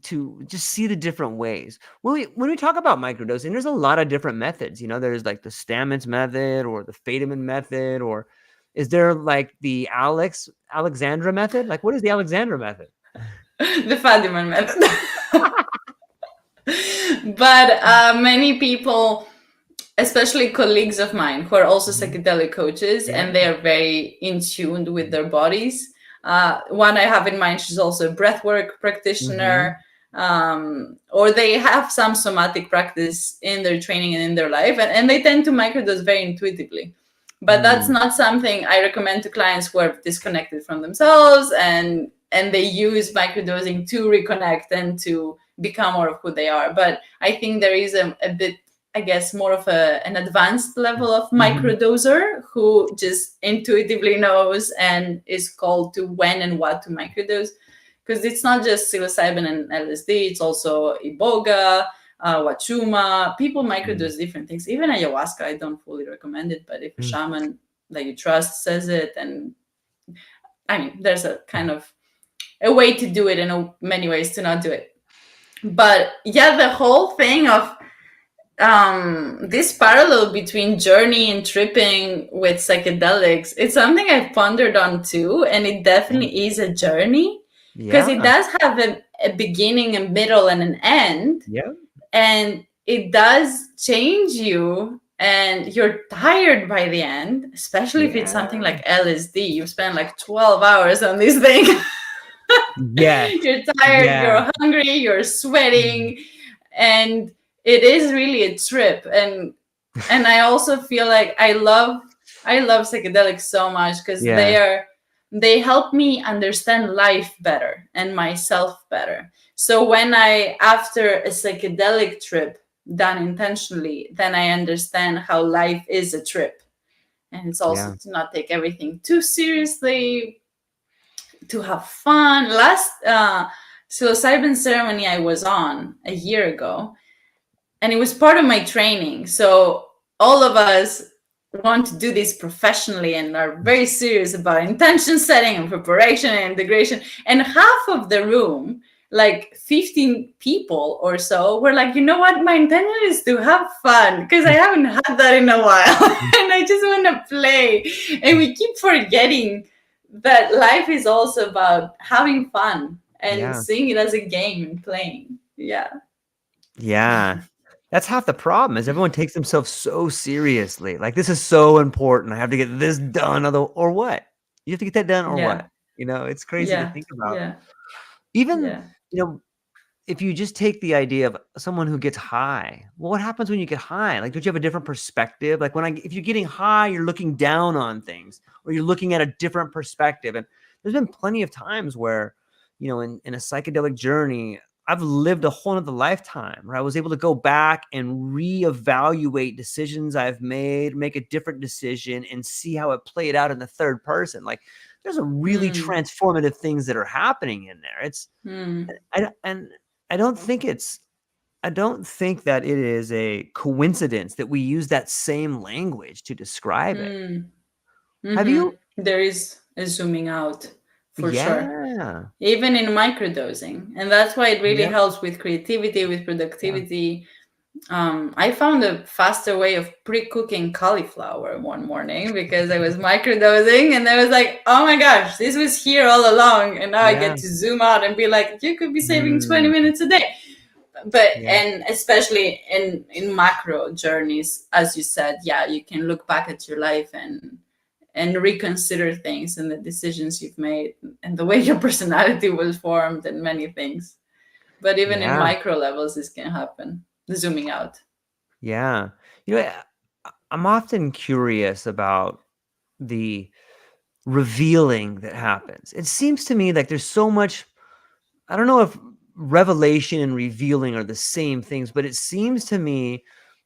to just see the different ways. When we talk about microdosing, there's a lot of different methods. There's like the Stamets method or the Fadiman method, or is there like the Alexandra method? Like, what is the Alexandra method? The Fadiman method. But many people, especially colleagues of mine who are also psychedelic coaches, Yeah. and they are very in tune with their bodies. One I have in mind, she's also a breathwork practitioner, or they have some somatic practice in their training and in their life, and they tend to microdose very intuitively. But that's not something I recommend to clients who are disconnected from themselves, and they use microdosing to reconnect and to become more of who they are. But I think there is a bit, I guess, more of an advanced level of microdoser who just intuitively knows and is called to when and what to microdose. Because it's not just psilocybin and LSD, it's also iboga, wachuma. People microdose different things. Even ayahuasca, I don't fully recommend it, but if a shaman that you trust says it, and I mean, there's a kind of a way to do it and many ways to not do it. But yeah, the whole thing of this parallel between journey and tripping with psychedelics, it's something I've pondered on too, and it definitely is a journey because it does have a beginning, a middle, and an end. Yeah. And it does change you, and you're tired by the end, especially if it's something like LSD. You spend like 12 hours on this thing. Yes. You're tired, you're hungry, you're sweating, and it is really a trip. And I also feel like I love psychedelics so much because they help me understand life better and myself better. So when after a psychedelic trip done intentionally, then I understand how life is a trip. And it's also to not take everything too seriously, to have fun. Last psilocybin ceremony I was on a year ago, and it was part of my training. So all of us want to do this professionally and are very serious about intention setting and preparation and integration. And half of the room, like 15 people or so, were like, you know what, my intention is to have fun because I haven't had that in a while and I just want to play. And we keep forgetting that life is also about having fun and seeing it as a game and playing. Yeah. That's half the problem is everyone takes themselves so seriously. Like, this is so important. I have to get this done. Or what? You have to get that done or what? It's crazy to think about. Even, if you just take the idea of someone who gets high, well, what happens when you get high? Like, don't you have a different perspective? Like, if you're getting high, you're looking down on things, or you're looking at a different perspective. And there's been plenty of times where, in a psychedelic journey, I've lived a whole nother lifetime where I was able to go back and reevaluate decisions I've made, make a different decision, and see how it played out in the third person. Like, there's a really transformative things that are happening in there. It's, I don't think that it is a coincidence that we use that same language to describe it. Have you? There is a zooming out for sure, even in microdosing, and that's why it really helps with creativity, with productivity. I found a faster way of pre-cooking cauliflower one morning because I was microdosing, and I was like, oh my gosh, this was here all along, and now I get to zoom out and be like, you could be saving 20 minutes a day. But and especially in macro journeys, as you said, you can look back at your life and reconsider things and the decisions you've made and the way your personality was formed and many things. But even in micro levels, this can happen, the zooming out. Yeah. I'm often curious about the revealing that happens. It seems to me like there's so much, I don't know if revelation and revealing are the same things, but it seems to me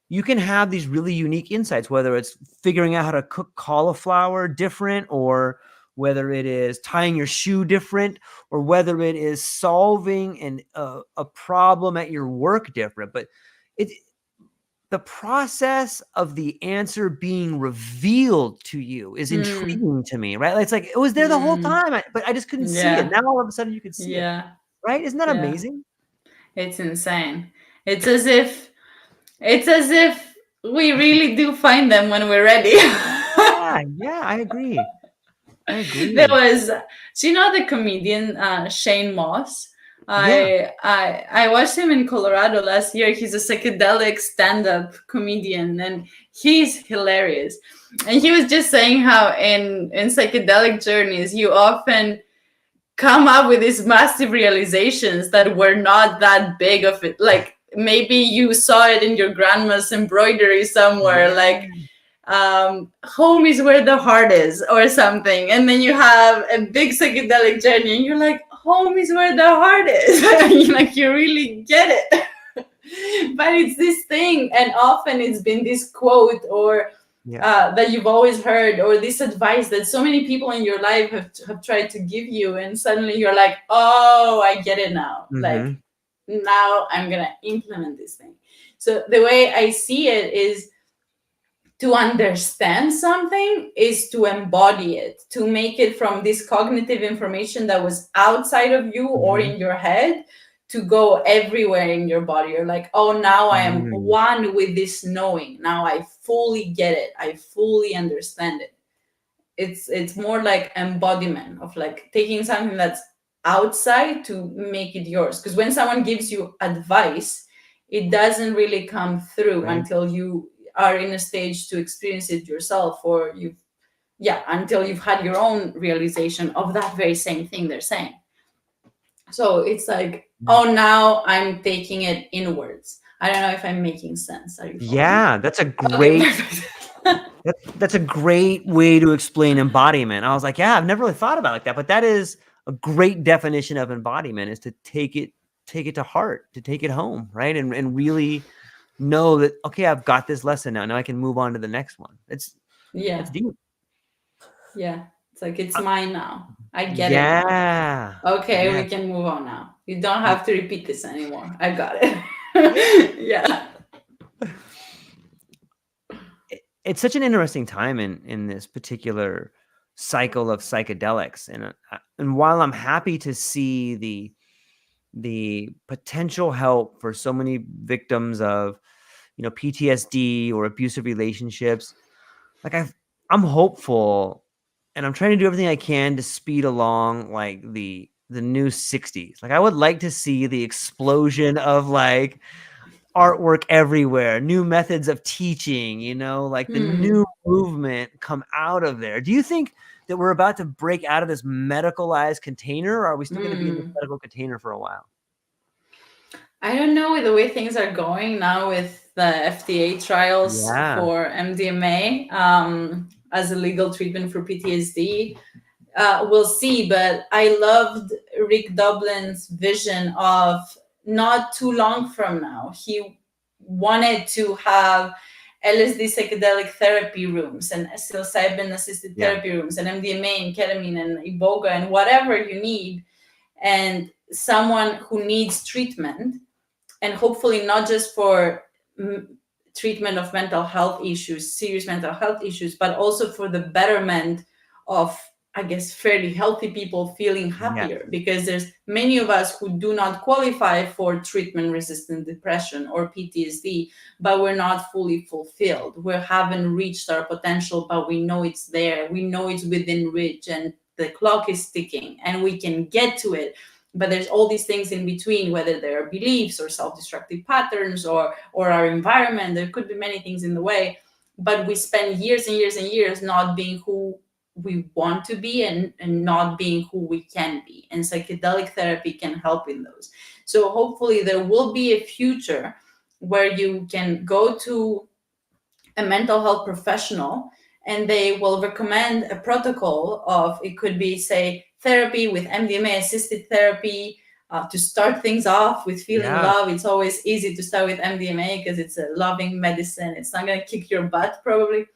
you can have these really unique insights, whether it's figuring out how to cook cauliflower different, or whether it is tying your shoe different, or whether it is solving a problem at your work different. But the process of the answer being revealed to you is intriguing to me, right? It's like it was there the whole time, but I just couldn't see it. Now all of a sudden you can see it, right? Isn't that amazing? It's insane. It's as if it's as if we really do find them when we're ready. Yeah, yeah, I agree. I There agree. was, do you know the comedian Shane Moss? Yeah. I watched him in Colorado last year. He's a psychedelic stand-up comedian, and he's hilarious. And he was just saying how in psychedelic journeys you often come up with these massive realizations that were not that big of it. Like maybe you saw it in your grandma's embroidery somewhere, Yeah. like home is where the heart is or something, and then you have a big psychedelic journey and you're like, home is where the heart is. Like you really get it. But it's this thing, and often it's been this quote or Yeah. that you've always heard, or this advice that so many people in your life have tried to give you, and suddenly you're like, oh, I get it now. Like Mm-hmm. now I'm gonna implement this thing. So the way I see it is, to understand something is to embody it, to make it from this cognitive information that was outside of you or Mm-hmm. in your head to go everywhere in your body. You're like, oh, now I am Mm. one with this knowing. Now I fully get it. I fully understand it. It's more like embodiment of like taking something that's outside to make it yours. Because when someone gives you advice, it doesn't really come through Right. until you are in a stage to experience it yourself, or you've, yeah, until you've had your own realization of that very same thing they're saying. So it's like, Yeah. oh, now I'm taking it inwards. I don't know if I'm making sense. Are you following? Yeah, that's a Okay, great perfect. that's a great way to explain embodiment. I was like, yeah, I've never really thought about it like that, but that is a great definition of embodiment, is to take it to heart, to take it home, right? And really know that, okay, I've got this lesson now. Now I can move on to the next one. It's Yeah, deep. yeah. It's like, it's Uh, mine now. I get it now. yeah. Okay, Yeah. we can move on now. You don't Yeah. have to repeat this anymore. I got Yeah. it. Yeah. It's such an interesting time in this particular cycle of psychedelics, and while I'm happy to see the potential help for so many victims of, PTSD or abusive relationships, like I'm hopeful, and I'm trying to do everything I can to speed along like the new 60s. Like I would like to see the explosion of like artwork everywhere, new methods of teaching, like the Hmm. new movement come out of there. Do you think that we're about to break out of this medicalized container, or are we still going to be in this Hmm. medical container for a while? I don't know, with the way things are going now with the FDA trials Yeah. for MDMA as a legal treatment for PTSD. We'll see, but I loved Rick Dublin's vision of not too long from now. He wanted to have LSD psychedelic therapy rooms and psilocybin assisted Yeah. therapy rooms and MDMA and ketamine and iboga and whatever you need, and someone who needs treatment, and hopefully not just for mm, treatment of mental health issues, serious mental health issues, but also for the betterment of, I guess, fairly healthy people feeling Yeah. happier, because there's many of us who do not qualify for treatment resistant depression or PTSD, but we're not fully fulfilled. We haven't reached our potential, but we know it's there. We know it's within reach, and the clock is ticking and we can get to it. But there's all these things in between, whether they're beliefs or self-destructive patterns or our environment. There could be many things in the way, but we spend years and years and years not being who we want to be, and not being who we can be, and psychedelic therapy can help in those. So hopefully there will be a future where you can go to a mental health professional and they will recommend a protocol of, it could be, say, therapy with MDMA assisted therapy, to start things off with feeling Yeah. love. It's always easy to start with MDMA because it's a loving medicine. It's not going to kick your butt probably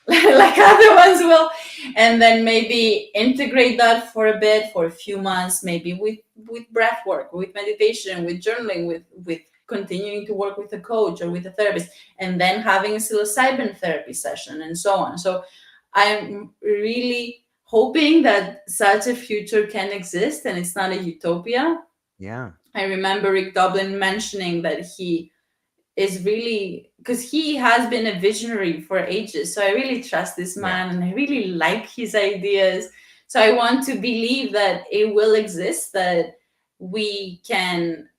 like other ones will. And then maybe integrate that for a bit, for a few months, maybe with breath work, with meditation, with journaling, with continuing to work with a coach or with a therapist, and then having a psilocybin therapy session and so on. So I'm really hoping that such a future can exist and it's not a utopia. Yeah. I remember Rick Doblin mentioning that he is really, because he has been a visionary for ages. So I really trust this Yeah. man and I really like his ideas. So I want to believe that it will exist, that we can,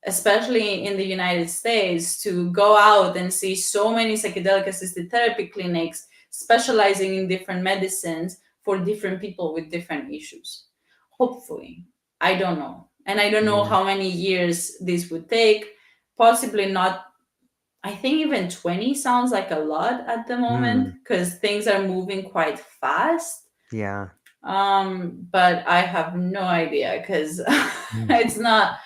especially in the United States, to go out and see so many psychedelic assisted therapy clinics specializing in different medicines for different people with different issues. Hopefully. I don't know. And I don't know Yeah. how many years this would take. Possibly not. I think even 20 sounds like a lot at the moment Mm. because things are moving quite fast. Yeah. But I have no idea because Mm. it's not,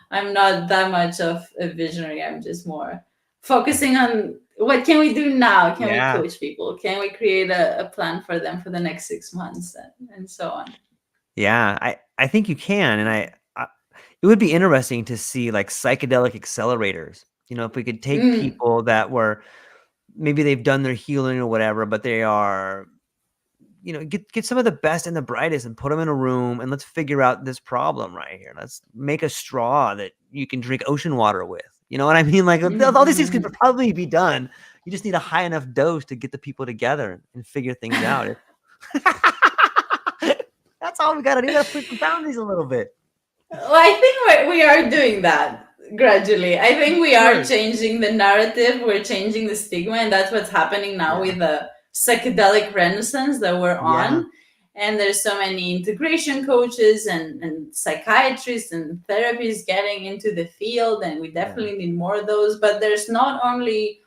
I'm not that much of a visionary. I'm just more focusing on what can we do now? Can we Yeah. coach people? Can we create a plan for them for the next 6 months and so on? Yeah. I think you can, and I it would be interesting to see like psychedelic accelerators. If we could take Mm. people that were maybe they've done their healing or whatever, but they are, get some of the best and the brightest and put them in a room and let's figure out this problem right here. Let's make a straw that you can drink ocean water with. You know what I mean? Like all these things could Mhm. probably be done. You just need a high enough dose to get the people together and figure things out. That's all we got to do. We got to push the boundaries a little bit. Well, I think we are doing that gradually. I think we are Sure. changing the narrative, we're changing the stigma, and that's what's happening now Yeah. with the psychedelic renaissance that we're Yeah. on. And there's so many integration coaches and psychiatrists and therapists getting into the field, and we Yeah. definitely need more of those. But there's not only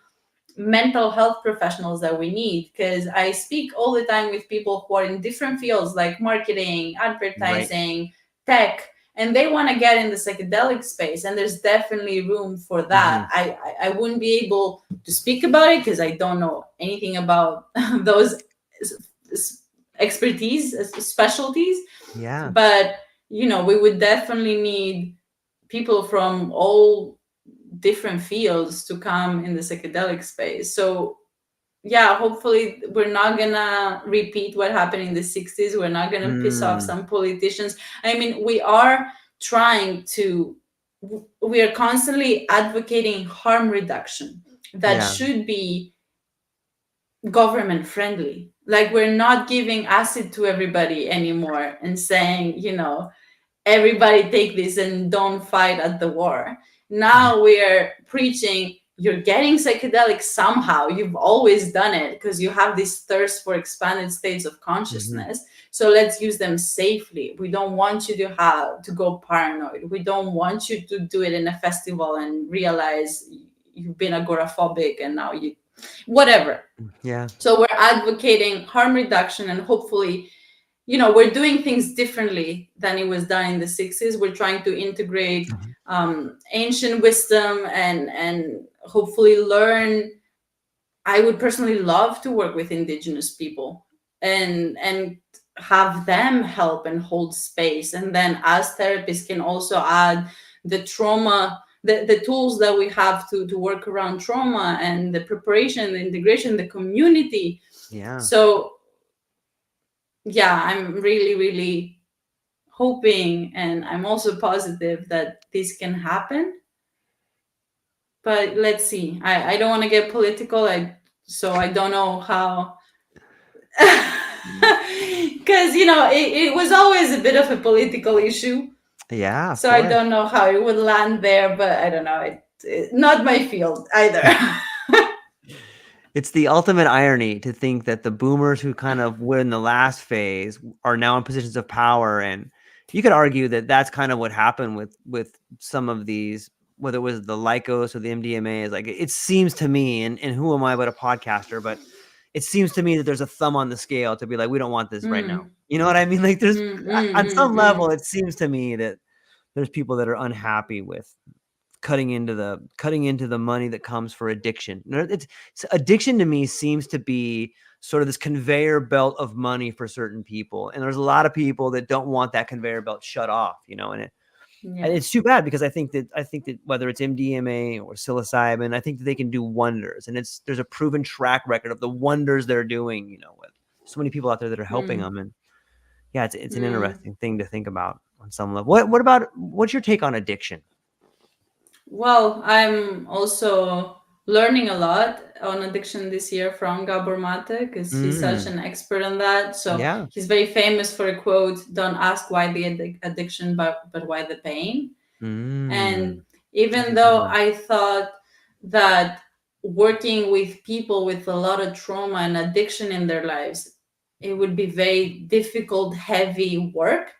mental health professionals that we need, because I speak all the time with people who are in different fields like marketing, Right. advertising, tech, and they want to get in the psychedelic space, and there's definitely room for that. Hmm. I wouldn't be able to speak about it because I don't know anything about those expertise specialties, Yeah. but we would definitely need people from all different fields to come in the psychedelic space. So yeah, hopefully we're not gonna repeat what happened in the 60s. We're not gonna piss off Mm. some politicians. I mean, we are trying to, we are constantly advocating harm reduction that Yeah. should be government friendly. Like, we're not giving acid to everybody anymore and saying, everybody take this and don't fight at the war. Yeah. Now we're preaching, you're getting psychedelics somehow. You've always done it because you have this thirst for expanded states of Hmm. consciousness. So let's use them safely. We don't want you to have to go paranoid. We don't want you to do it in a festival and realize you've been agoraphobic and now you, whatever. Yeah. So we're advocating harm reduction, and hopefully we're doing things differently than it was done in the 60s. We're trying to integrate Mhm. ancient wisdom and hopefully learn. I would personally love to work with indigenous people and have them help and hold space, and then as therapists can also add the trauma, the tools that we have to work around trauma, and the preparation, the integration, the community. Yeah. So yeah, I'm really, really hoping, and I'm also positive that this can happen. But let's see. I don't want to get political. So I don't know how, because it was always a bit of a political issue. Yeah, of So I course. don't know how it would land there, but I don't know. Not my field either. It's the ultimate irony to think that the boomers who kind of were in the last phase are now in positions of power, and you could argue that that's kind of what happened with some of these, whether it was the Lycos or the MDMA. Is like it seems to me, and who am I but a podcaster, but it seems to me that there's a thumb on the scale to be like, we don't want this right now. Mm, You know what I mean? Like there's mm, mm, on mm, some level, mm. it seems to me that there's people that are unhappy with cutting into the money that comes for addiction. Addiction to me seems to be sort of this conveyor belt of money for certain people, and there's a lot of people that don't want that conveyor belt shut off, and Yeah. it's too bad because I think that whether it's MDMA or psilocybin, I think that they can do wonders, and there's a proven track record of the wonders they're doing, with so many people out there that are helping Mm, them, and yeah, it's an mm. interesting thing to think about. on some level. What's your take on addiction? Well, I'm also learning a lot on addiction this year from Gabor Mate because he's such Mm, an expert on that. So yeah. he's very famous for a quote: "Don't ask why the addiction, but why the pain." And Mm, that's even a good though one. I thought that working with people with a lot of trauma and addiction in their lives, it would be very difficult, heavy work.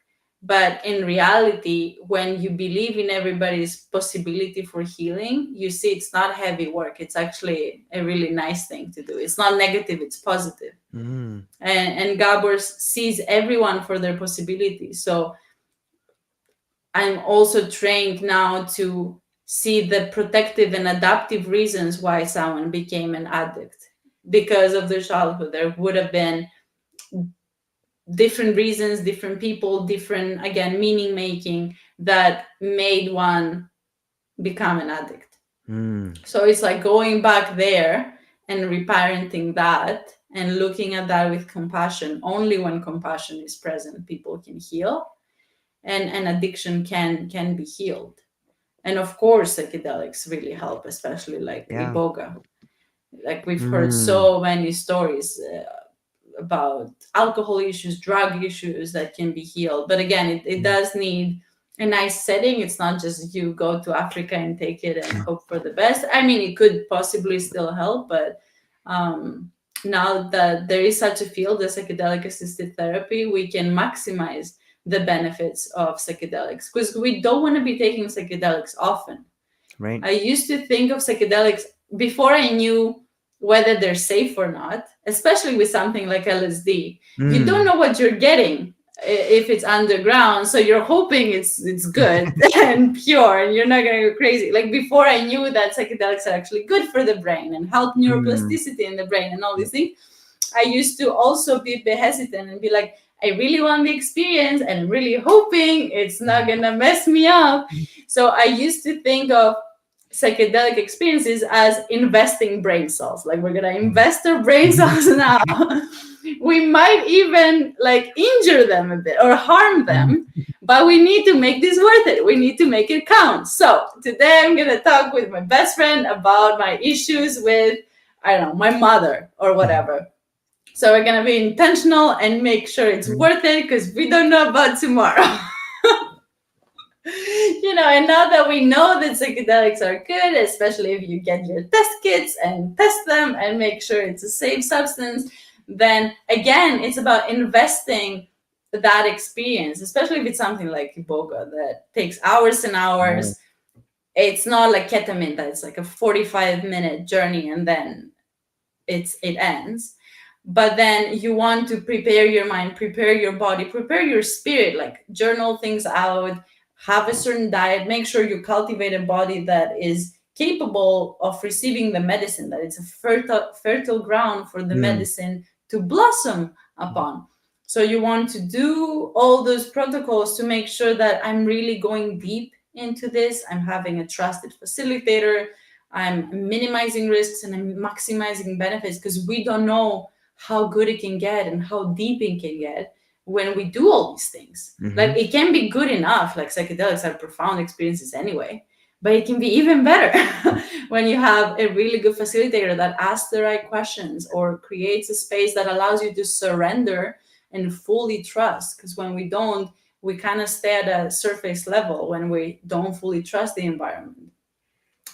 But in reality, when you believe in everybody's possibility for healing, you see it's not heavy work. It's actually a really nice thing to do. It's not negative, it's positive. Mm, And Gabor sees everyone for their possibilities. So I'm also trained now to see the protective and adaptive reasons why someone became an addict. Because of their childhood, there would have been different reasons, different people, different, again, meaning making that made one become an addict. mm, So it's like going back there and reparenting that and looking at that with compassion. Only when compassion is present, people can heal, and addiction can be healed. And of course, psychedelics really help, especially like yeah. iboga. Like we've heard Mm, so many stories about alcohol issues, drug issues that can be healed. But again, it yeah. does need a nice setting. It's not just you go to Africa and take it and hope for the best. I mean, it could possibly still help, but um, now that there is such a field as psychedelic assisted therapy, we can maximize the benefits of psychedelics because we don't want to be taking psychedelics often. Right. I used to think of psychedelics before I knew whether they're safe or not, especially with something like LSD. You don't Mm. know what you're getting if it's underground, so you're hoping it's good and pure, and you're not gonna go crazy. Like before, I knew that psychedelics are actually good for the brain and help Mm. neuroplasticity in the brain and all these things. I used to also be a bit hesitant and be like, I really want the experience and really hoping it's not gonna mess me up. So I used to think of psychedelic experiences as investing brain cells. Like we're gonna invest our brain cells now. We might even like injure them a bit or harm them, but we need to make this worth it. We need to make it count. So today I'm gonna talk with my best friend about my issues with, I don't know, my mother or whatever. So we're gonna be intentional and make sure it's worth it because we don't know about tomorrow. And now that we know that psychedelics are good, especially if you get your test kits and test them and make sure it's a safe substance, then again, it's about investing that experience, especially if it's something like iboga that takes hours and Right. hours. It's not like ketamine that it's like a 45-minute journey and then it ends. But then you want to prepare your mind, prepare your body, prepare your spirit, like journal things out, have a certain diet, make sure you cultivate a body that is capable of receiving the medicine, that it's a fertile ground for the Mm. medicine to blossom upon. So you want to do all those protocols to make sure that I'm really going deep into this. I'm having a trusted facilitator. I'm minimizing risks and I'm maximizing benefits because we don't know how good it can get and how deep it can get when we do all these things. Mm-hmm. Like it can be good enough, like psychedelics are profound experiences anyway, but it can be even better when you have a really good facilitator that asks the right questions or creates a space that allows you to surrender and fully trust. Because when we don't, we kind of stay at a surface level when we don't fully trust the environment.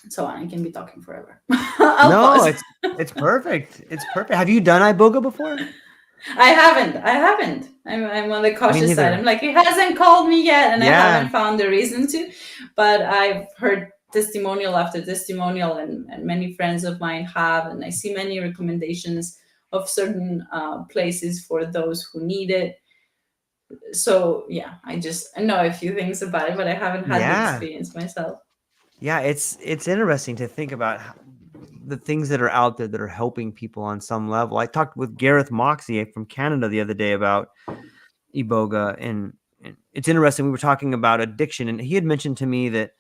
So I can be talking forever. I'll No, pause. it's perfect. It's perfect. Have you done iboga before? I haven't. I'm on the Me cautious side. I'm neither. like, it hasn't called me yet, and I Yeah. haven't found the reason to. But I've heard testimonial after testimonial, and many friends of mine have, and I see many recommendations of certain places for those who need it. So yeah, I know a few things about it, but I haven't had the Yeah. experience myself. Yeah, it's interesting to think about the things that are out there that are helping people on some level. I talked with Gareth Moxie from Canada the other day about iboga, and it's interesting. We were talking about addiction, and he had mentioned to me that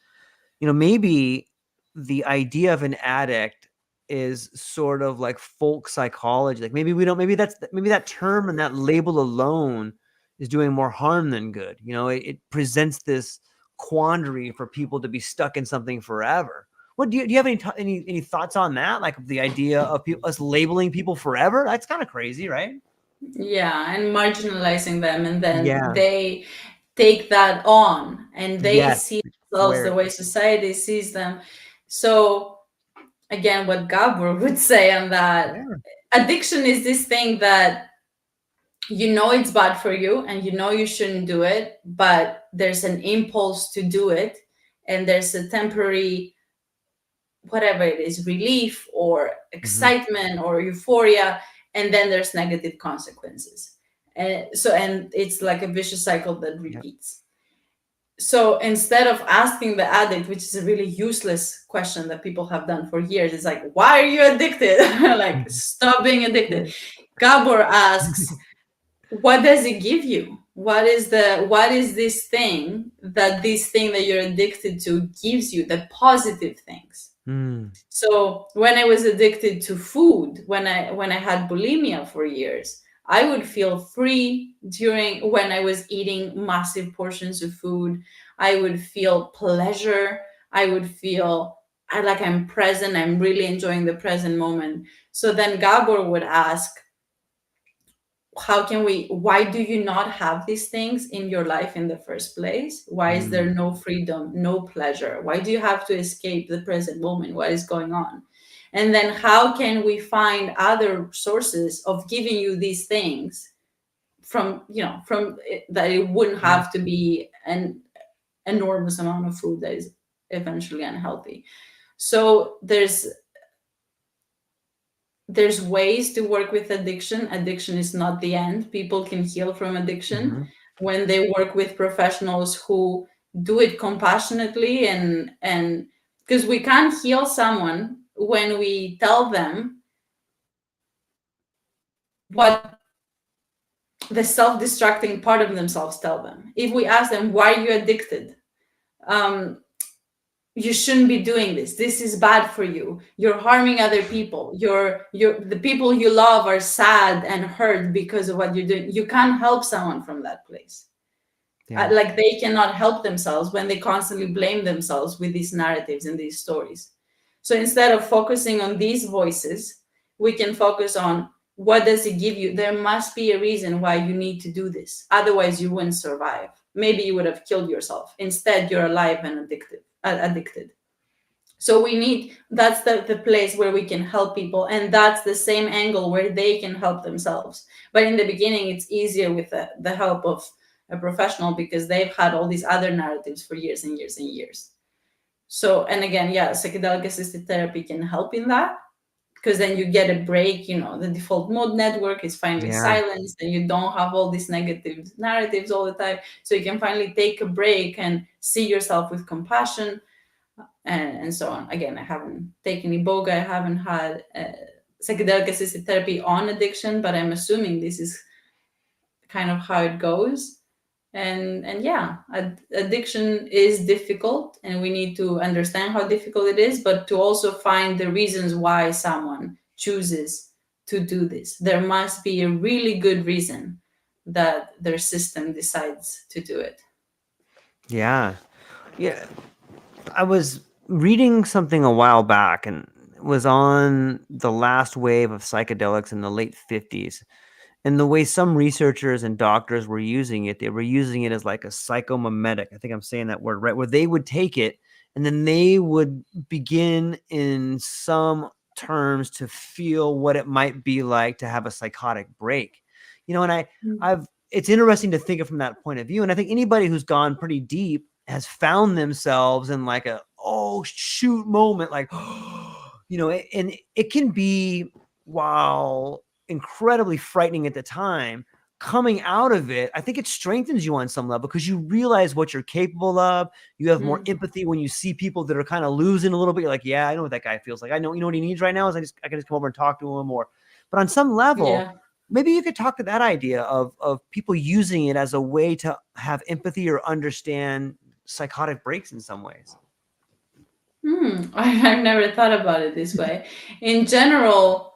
maybe the idea of an addict is sort of like folk psychology. Like maybe we don't. Maybe that term and that label alone is doing more harm than good. It presents this quandary for people to be stuck in something forever. What do you have any thoughts on that? Like the idea of us labeling people forever? That's kind of crazy, right? Yeah, and marginalizing them, and then Yeah. they take that on and they Yes. see themselves Where? the way society sees them. So again, what Gabor would say on that, Yeah. addiction is this thing that you know it's bad for you and you know you shouldn't do it, but there's an impulse to do it, and there's a temporary, whatever it is, relief or Hmm. excitement or euphoria, and then there's negative consequences. And it's like a vicious cycle that Yep. repeats. So instead of asking the addict, which is a really useless question that people have done for years, it's like, why are you addicted? Like, stop being addicted. Gabor asks, what does it give you? What is this thing that you're addicted to gives you, the positive things? Mm. So when I was addicted to food, when I had bulimia for years, I would feel free during when I was eating massive portions of food. I would feel pleasure. I would feel like I'm present. I'm really enjoying the present moment. So then Gabor would ask, why do you not have these things in your life in the first place? Why is there Mm. no freedom, no pleasure? Why do you have to escape the present moment? What is going on? And then how can we find other sources of giving you these things that it wouldn't Yeah. have to be an enormous amount of food that is eventually unhealthy. So there's ways to work with addiction. Addiction is not the end. People can heal from addiction Hmm. when they work with professionals who do it compassionately, and because we can't heal someone when we tell them what the self-destructing part of themselves tell them. If we ask them, why are you addicted? um, you shouldn't be doing this. This is bad for you. You're harming other people. The people you love are sad and hurt because of what you're doing. You can't help someone from that place. Yeah. Like, they cannot help themselves when they constantly blame themselves with these narratives and these stories. So instead of focusing on these voices, we can focus on, what does it give you? There must be a reason why you need to do this. Otherwise, you wouldn't survive. Maybe you would have killed yourself. Instead, you're alive and addicted. So that's the place where we can help people, and that's the same angle where they can help themselves. But in the beginning, it's easier with the help of a professional, because they've had all these other narratives for years and years and years. So, and again, yeah, psychedelic assisted therapy can help in that, because then you get a break. The default mode network is finally Yeah. silenced, and you don't have all these negative narratives all the time. So you can finally take a break and see yourself with compassion, and so on. Again, I haven't taken iboga, I haven't had psychedelic assisted therapy on addiction, but I'm assuming this is kind of how it goes. And yeah, addiction is difficult, and we need to understand how difficult it is, but to also find the reasons why someone chooses to do this. There must be a really good reason that their system decides to do it. Yeah. Yeah. I was reading something a while back, and it was on the last wave of psychedelics in the late 50s. And the way some researchers and doctors were using it, they were using it as like a psychomimetic. I think I'm saying that word right, where they would take it and then they would begin in some terms to feel what it might be like to have a psychotic break. And it's interesting to think of from that point of view. And I think anybody who's gone pretty deep has found themselves in like a, oh shoot moment, like, and it can be, while incredibly frightening at the time, coming out of it, I think it strengthens you on some level, because you realize what you're capable of. You have more Mm, empathy when you see people that are kind of losing a little bit. You're like, yeah, I know what that guy feels like. I know, what he needs right now is I can just come over and talk to him more. But on some level, yeah. maybe you could talk to that idea of people using it as a way to have empathy or understand psychotic breaks in some ways. I've never thought about it this way. In general,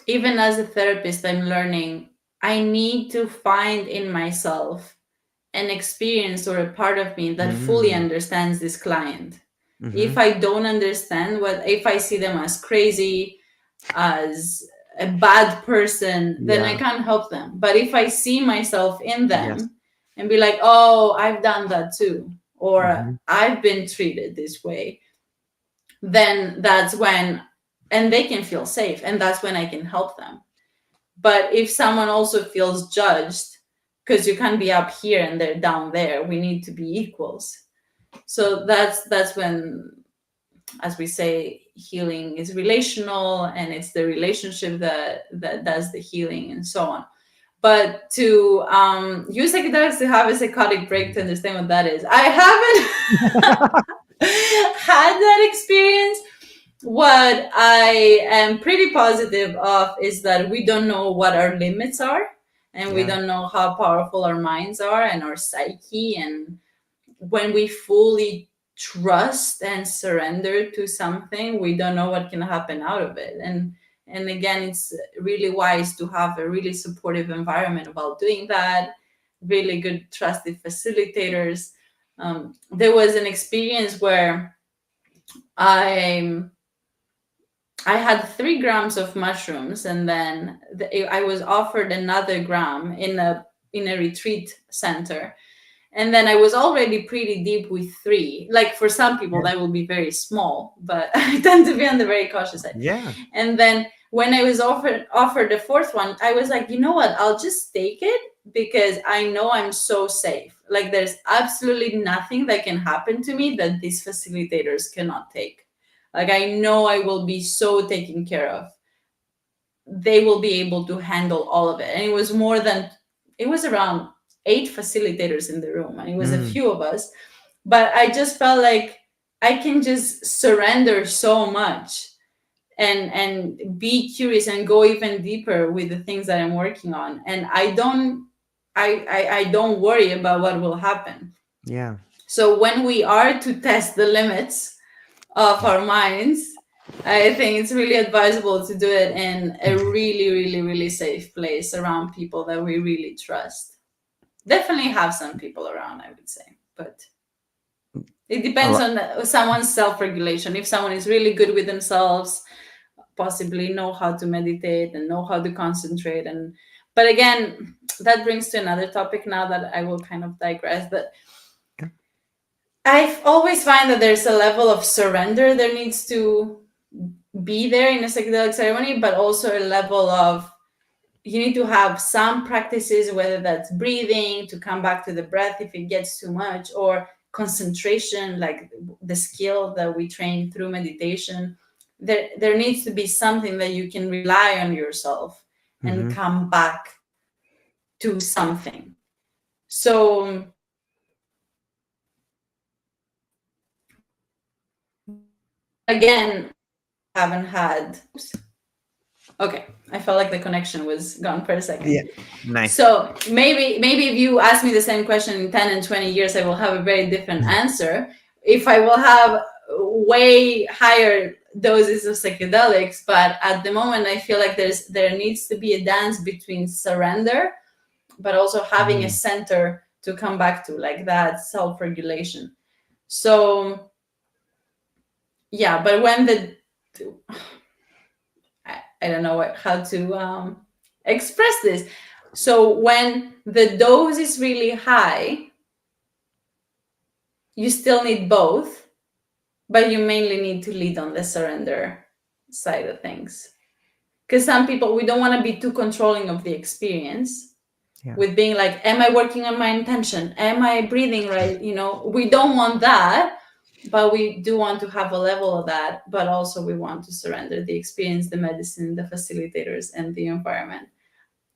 even as a therapist, I'm learning I need to find in myself an experience or a part of me that fully Mm. understands this client. If Mhm. I don't understand if I see them as crazy, as a bad person, then I Yeah. can't help them. But if I see myself in Yes. them and be like, oh, I've done that too, or Mhm. I've been treated this way, then that's when, and they can feel safe, and that's when I can help them. But if someone also feels judged, because you can't be up here and they're down there, we need to be equals. So that's when, as we say, healing is relational, and it's the relationship that does the healing, and so on. But to use psychedelics to have a psychotic break, to understand what that is, I haven't had that experience. What I am pretty positive of is that we don't know what our limits are, and we Yeah. don't know how powerful our minds are and our psyche. And when we fully trust and surrender to something, we don't know what can happen out of it. And again, it's really wise to have a really supportive environment while doing that, really good trusted facilitators. There was an experience where I I had 3 grams of mushrooms, and then I was offered another gram in a retreat center. And then I was already pretty deep with 3. Like, for some people Yeah. that will be very small, but I tend to be on the very cautious side. Yeah. And then when I was offered the 4th one, I was like, you know what? I'll just take it, because I know I'm so safe. Like, there's absolutely nothing that can happen to me that these facilitators cannot take. Like, I know I will be so taken care of. They will be able to handle all of it. And it was around 8 facilitators in the room, and it was a Mm. few of us. But I just felt like I can just surrender so much, and be curious and go even deeper with the things that I'm working on. And I don't worry about what will happen. Yeah. So when we are to test the limits of our minds, I think it's really advisable to do it in a really, really, really safe place around people that we really trust. Definitely have some people around, I would say, but it A depends lot. on someone's self-regulation. If someone is really good with themselves, possibly know how to meditate and know how to concentrate. And but again, that brings to another topic now that I will kind of digress. But Yeah. I always find that there's a level of surrender there needs to be there in a psychedelic ceremony, but also a level of, you need to have some practices, whether that's breathing, to come back to the breath if it gets too much, or concentration, like the skill that we train through meditation. There needs to be something that you can rely on yourself and Mhm. come back to something. So again, haven't had, okay, I felt like the connection was gone for a Yeah. second. Nice. So maybe if you ask me the same question in 10 and 20 years, I will have a very different answer. If I will have way higher doses of psychedelics, but at the moment I feel like there needs to be a dance between surrender, but also having a Mm. center to come back to, like that self-regulation. So yeah, but when I don't know how to express this. So when the dose is really high, you still need both, but you mainly need to lead on the surrender side of things. Because some people, we don't want to be too controlling of the experience Yeah. with being like, am I working on my intention? Am I breathing right? We don't want that, but we do want to have a level of that. But also, we want to surrender the experience, the medicine, the facilitators, and the environment.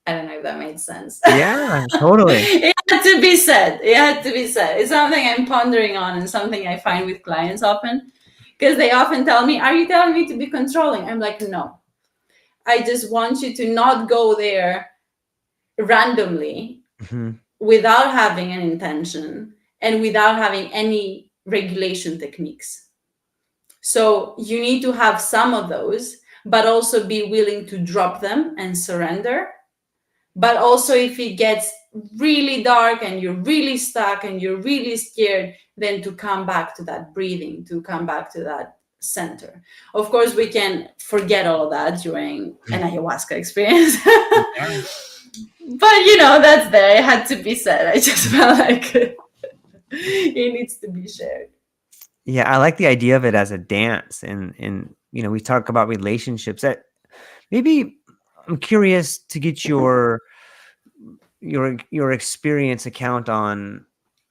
I don't know if that made sense. Yeah, totally. It had to be said. It had to be said. It's something I'm pondering on, and something I find with clients often, because they often tell me, are you telling me to be controlling? I'm like, no. I just want you to not go there randomly Mhm. without having an intention and without having any regulation techniques. So you need to have some of those, but also be willing to drop them and surrender, But also if it gets really dark and you're really stuck and you're really scared, then to come back to that breathing, to come back to that center. Of course, we can forget all of that during an ayahuasca experience. Yeah. But that's there. It had to be said. I just felt like it needs to be shared. Yeah, I like the idea of it as a dance, and we talk about relationships. That maybe I'm curious to get your experience account on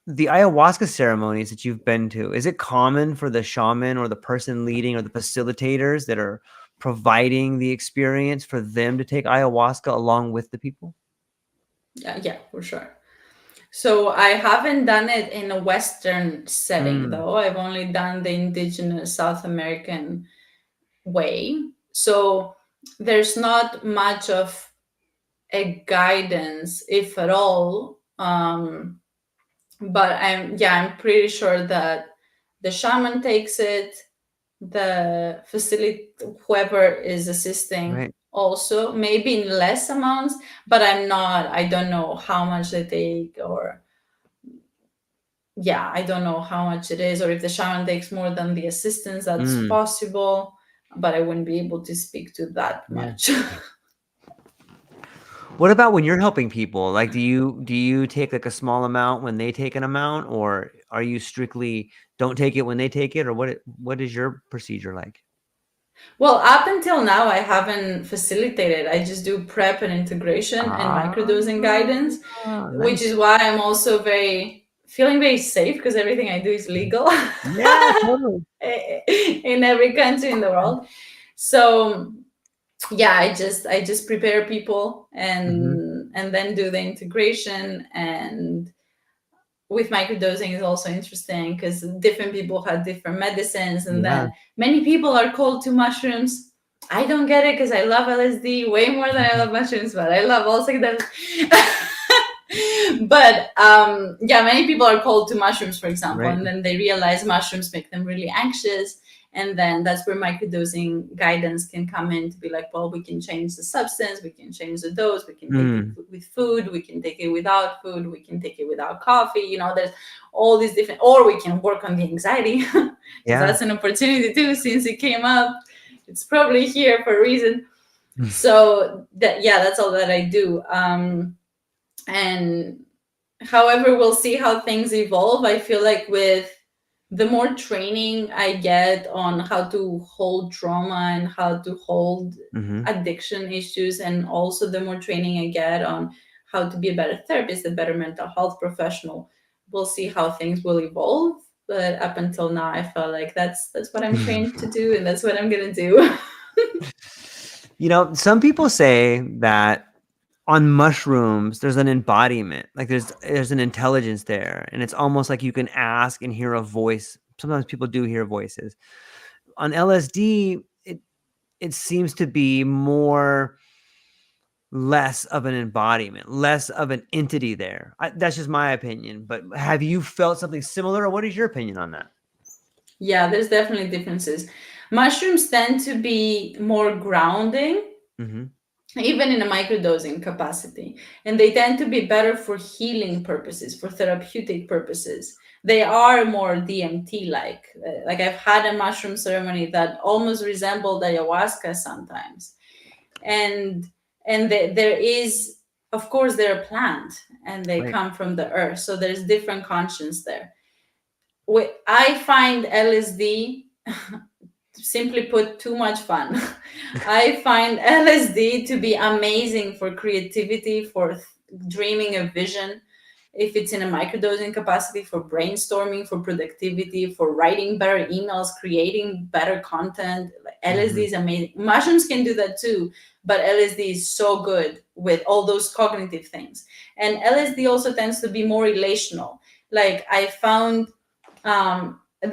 the ayahuasca ceremonies that you've been to. Is it common for the shaman or the person leading or the facilitators that are providing the experience for them to take ayahuasca along with the people? Yeah, for sure. So I haven't done it in a Western setting, Mm, though. I've only done the indigenous South American way. So there's not much of a guidance, if at all. But I'm pretty sure that the shaman takes it, the facility, whoever is assisting, right. also maybe in less amounts. But I don't know how much they take, or I don't know how much it is, or if the shaman takes more than the assistants, that's Mm, possible. But I wouldn't be able to speak to that yeah. much. What about when you're helping people? Like, do you take like a small amount when they take an amount, or are you strictly don't take it when they take it, or what is your procedure like? Well, up until now, I haven't facilitated. I just do prep and integration and Ah, microdosing guidance, which nice. is why I'm also feeling very safe, because everything I do is legal Yeah, totally. in every country in the world. So I just prepare people, Hmm. and then do the integration. And with microdosing is also interesting because different people have different medicines, and Yeah. then many people are cold to mushrooms. I don't get it because I love LSD way more than I love mushrooms, but I love all psychedelics. But many people are cold to mushrooms, for example, Right. and then they realize mushrooms make them really anxious. And then that's where microdosing guidance can come in, to be like, well, we can change the substance, we can change the dose, we can take it Mm, with food, we can take it without food, we can take it without coffee. There's all these different, or we can work on the anxiety, because yeah. that's an opportunity too, since it came up. It's probably here for a reason. So that's all that I do. And however, we'll see how things evolve. I feel like with the more training I get on how to hold trauma and how to hold Hmm. addiction issues, and also the more training I get on how to be a better therapist, a better mental health professional, we'll see how things will evolve. But up until now, I felt like that's what I'm trained to do, and that's what I'm gonna do. Some people say that on mushrooms there's an embodiment, like there's an intelligence there, and it's almost like you can ask and hear a voice. Sometimes people do hear voices. On LSD, it seems to be more less of an embodiment, less of an entity there. That's just my opinion, but have you felt something similar, or what is your opinion on that? Yeah, there's definitely differences. Mushrooms tend to be more grounding, Hmm. even in a microdosing capacity. And they tend to be better for healing purposes, for therapeutic purposes. They are more DMT like. Like I've had a mushroom ceremony that almost resembled ayahuasca sometimes. And there is, of course, they're a plant and they Right. come from the earth. So there's different conscience there. I find LSD, simply put, too much fun. I find LSD to be amazing for creativity, for dreaming a vision. If it's in a microdosing capacity, for brainstorming, for productivity, for writing better emails, creating better content. LSD Hmm. is amazing. Mushrooms can do that too, but LSD is so good with all those cognitive things. And LSD also tends to be more relational. Like I found,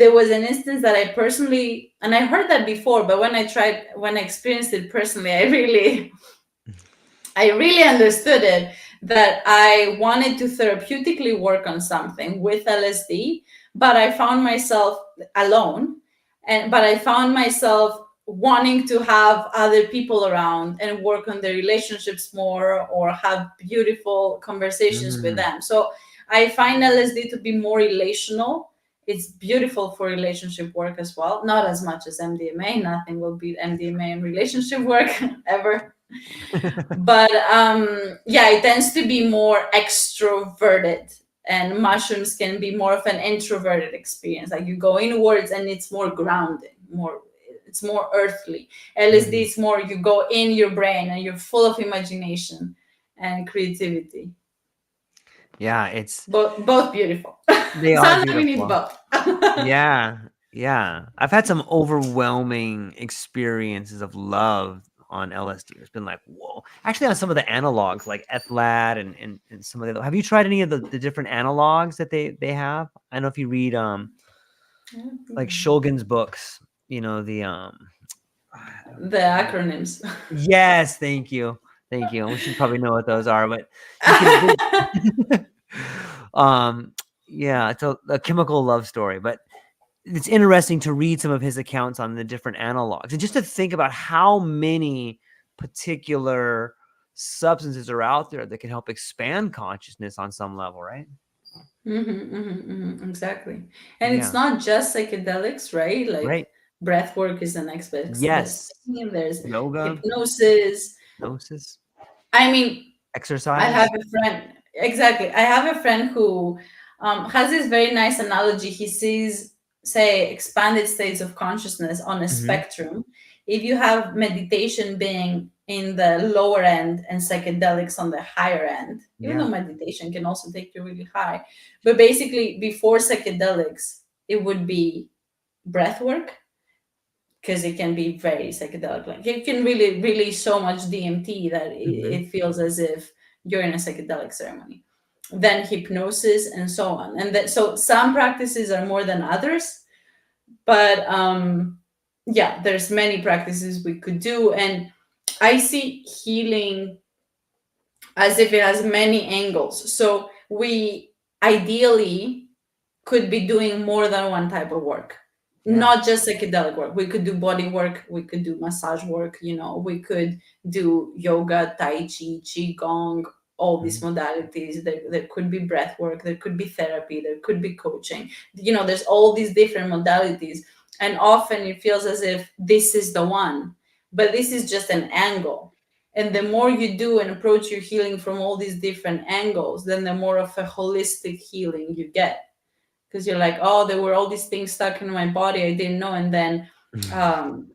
there was an instance that I personally, and I heard that before, but when I experienced it personally, I really understood it, that I wanted to therapeutically work on something with LSD, but I found myself alone, but I found myself wanting to have other people around and work on their relationships more, or have beautiful conversations with Mm. them. So I find LSD to be more relational. It's beautiful for relationship work as well, not as much as MDMA. Nothing will beat MDMA in relationship work ever. But yeah, it tends to be more extroverted, and mushrooms can be more of an introverted experience. Like you go inwards and it's more grounding, more, it's more earthly. LSD Mm. is more, you go in your brain and you're full of imagination and creativity. Yeah, it's Both beautiful. they are Sometimes we need beautiful. both. Yeah, yeah. I've had some overwhelming experiences of love on LSD. It's been like, whoa. Actually, on some of the analogs like Ethlat and some of the. Have you tried any of the different analogs that they have? I don't know if you read like Shulgin's books. You know the The acronyms. Yes, thank you. We should probably know what those are, but you can. um, yeah, it's a chemical love story, but it's interesting to read some of his accounts on the different analogs and just to think about how many particular substances are out there that can help expand consciousness on some level, right? Exactly. And it's Yeah. not just psychedelics, right? Right. Like breath work is the next best Yes. thing. There's Yoga, hypnosis. hypnosis, I mean, I have exercise. a friend, exactly. I have a friend who has this very nice analogy. He sees, say, expanded states of consciousness on a Hmm. spectrum. If you have meditation being in the lower end and psychedelics on the higher end, even though Yeah. meditation can also take you really high, but basically before psychedelics, it would be breath work, because it can be very psychedelic. Like it can really release so much DMT that Hmm. it feels as if you're in a psychedelic ceremony. Then hypnosis and so on. And that, so some practices are more than others, but yeah, there's many practices we could do. And I see healing as if it has many angles. So we ideally could be doing more than one type of work, Yeah. not just psychedelic work. We could do body work, we could do massage work, we could do yoga, tai chi, qigong, all these Mhm. modalities. There could be breath work, there could be therapy, there could be coaching. There's all these different modalities, and often it feels as if this is the one, but this is just an angle. And the more you do and approach your healing from all these different angles, then the more of a holistic healing you get, because you're like, oh, there were all these things stuck in my body I didn't know. And then um,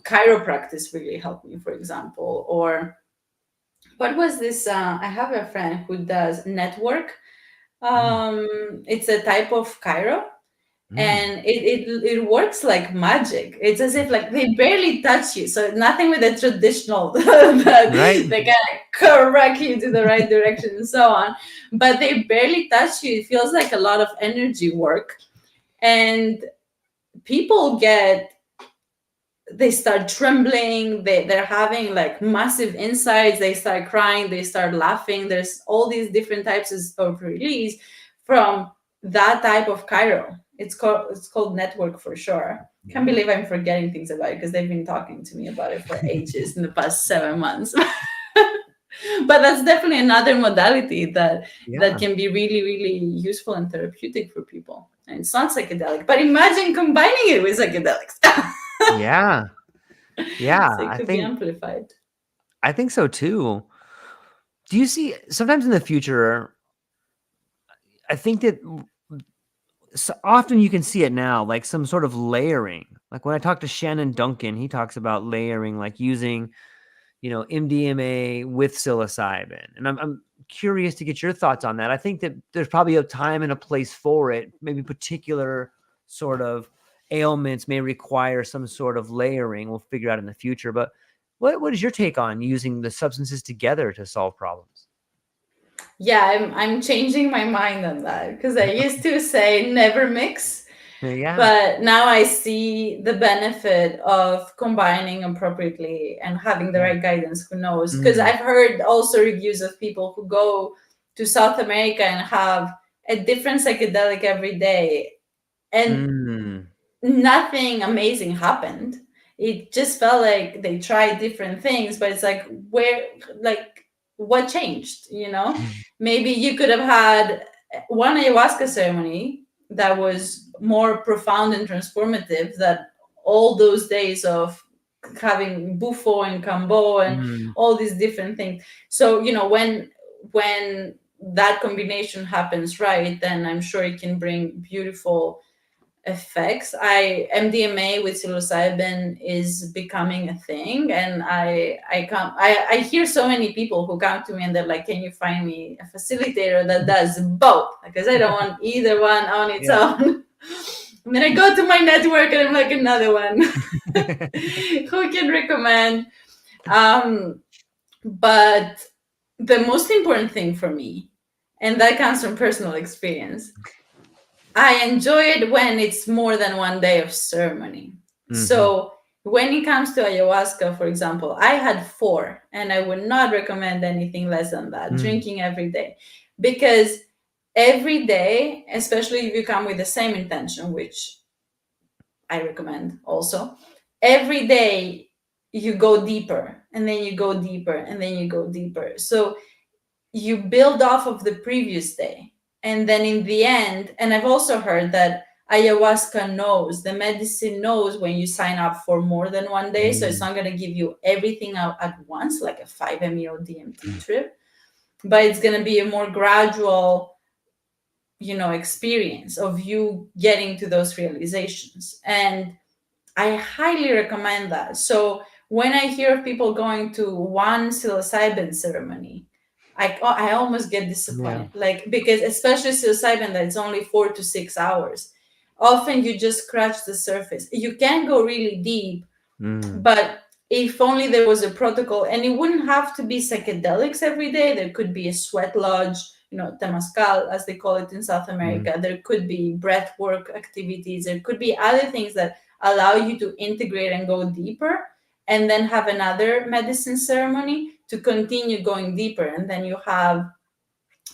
chiropractic really helped me, for example. Or what was this? I have a friend who does network. Mm. It's a type of chiro, Mm. and it works like magic. It's as if like they barely touch you, so nothing with the traditional Right. that they kind of correct you to the right direction and so on, but they barely touch you. It feels like a lot of energy work, and people they start trembling, they're having like massive insights, they start crying, they start laughing. There's all these different types of release from that type of chiro. It's called network for sure. Can't Yeah. believe I'm forgetting things about it, because they've been talking to me about it for ages in the past 7 months. But that's definitely another modality that Yeah. can be really, really useful and therapeutic for people. And it's not psychedelic, but imagine combining it with psychedelics. Yeah. Yeah. So it could be amplified. I think so too. Do you see sometimes in the future, I think that so often you can see it now, like some sort of layering. Like when I talk to Shannon Duncan, he talks about layering, like using, MDMA with psilocybin. And I'm curious to get your thoughts on that. I think that there's probably a time and a place for it. Maybe particular sort of ailments may require some sort of layering. We'll figure out in the future. But what is your take on using the substances together to solve problems? Yeah, I'm changing my mind on that, because I used to say never mix, Yeah. but now I see the benefit of combining appropriately and having the Yeah. right guidance. Who knows? Because Mm. I've heard also reviews of people who go to South America and have a different psychedelic every day, and Mm. nothing amazing happened. it just felt like they tried different things, but it's like, where, like, what changed, you know? Maybe you could have had one ayahuasca ceremony that was more profound and transformative than all those days of having bufo and cambo and Mm, all these different things. So, you know, when that combination happens right, then I'm sure it can bring beautiful effects. MDMA with psilocybin is becoming a thing, and I hear so many people who come to me and they're like, "Can you find me a facilitator that does both?" Because I don't want either one on its yeah. own. And then I go to my network and I'm like, another one. Who can recommend? Um, but the most important thing for me, and that comes from personal experience, I enjoy it when it's more than one day of ceremony. Hmm. So when it comes to ayahuasca, for example, I had 4, and I would not recommend anything less than that, Mm, drinking every day. Because every day, especially if you come with the same intention, which I recommend also, every day you go deeper, and then you go deeper, and then you go deeper. So you build off of the previous day, and then in the end, and I've also heard that ayahuasca knows, the medicine knows when you sign up for more than one day, so it's mm, not going to give you everything out at once like a 5-MeO DMT trip, but it's going to be a more gradual, you know, experience of you getting to those realizations. And I highly recommend that. So when I hear of people going to one psilocybin ceremony, I almost get yeah. disappointed. Like, because especially psilocybin, that it's only 4 to 6 hours. Often you just scratch the surface. You can go really deep, Mm, but if only there was a protocol, and it wouldn't have to be psychedelics every day. There could be a sweat lodge, you know, temazcal, as they call it in South mm, America. There could be breath work activities. There could be other things that allow you to integrate and go deeper, and then have another medicine ceremony to continue going deeper. And then you have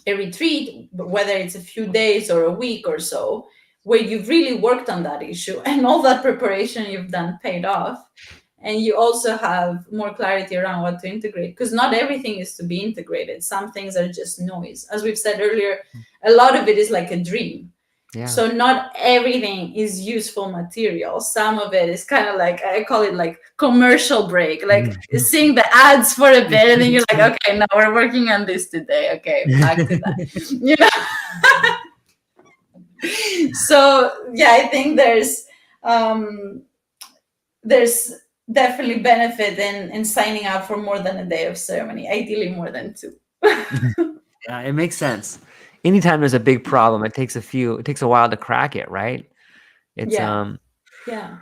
a retreat, whether it's a few days or a week or so, where you've really worked on that issue and all that preparation you've done paid off. And you also have more clarity around what to integrate, because not everything is to be integrated. Some things are just noise. As we've said earlier, a lot of it is like a dream. yeah. So not everything is useful material. Some of it is kind of like, I call it like commercial break, like seeing the ads for a bit, and then you're like, okay, no, we're working on this today. Okay, back to that. You know. So yeah, I think um there's definitely benefit in signing up for more than a day of ceremony, ideally more than 2. Yeah, it makes sense. Anytime there's a big problem, it takes a while to crack it, right? It's Yeah, um yeah.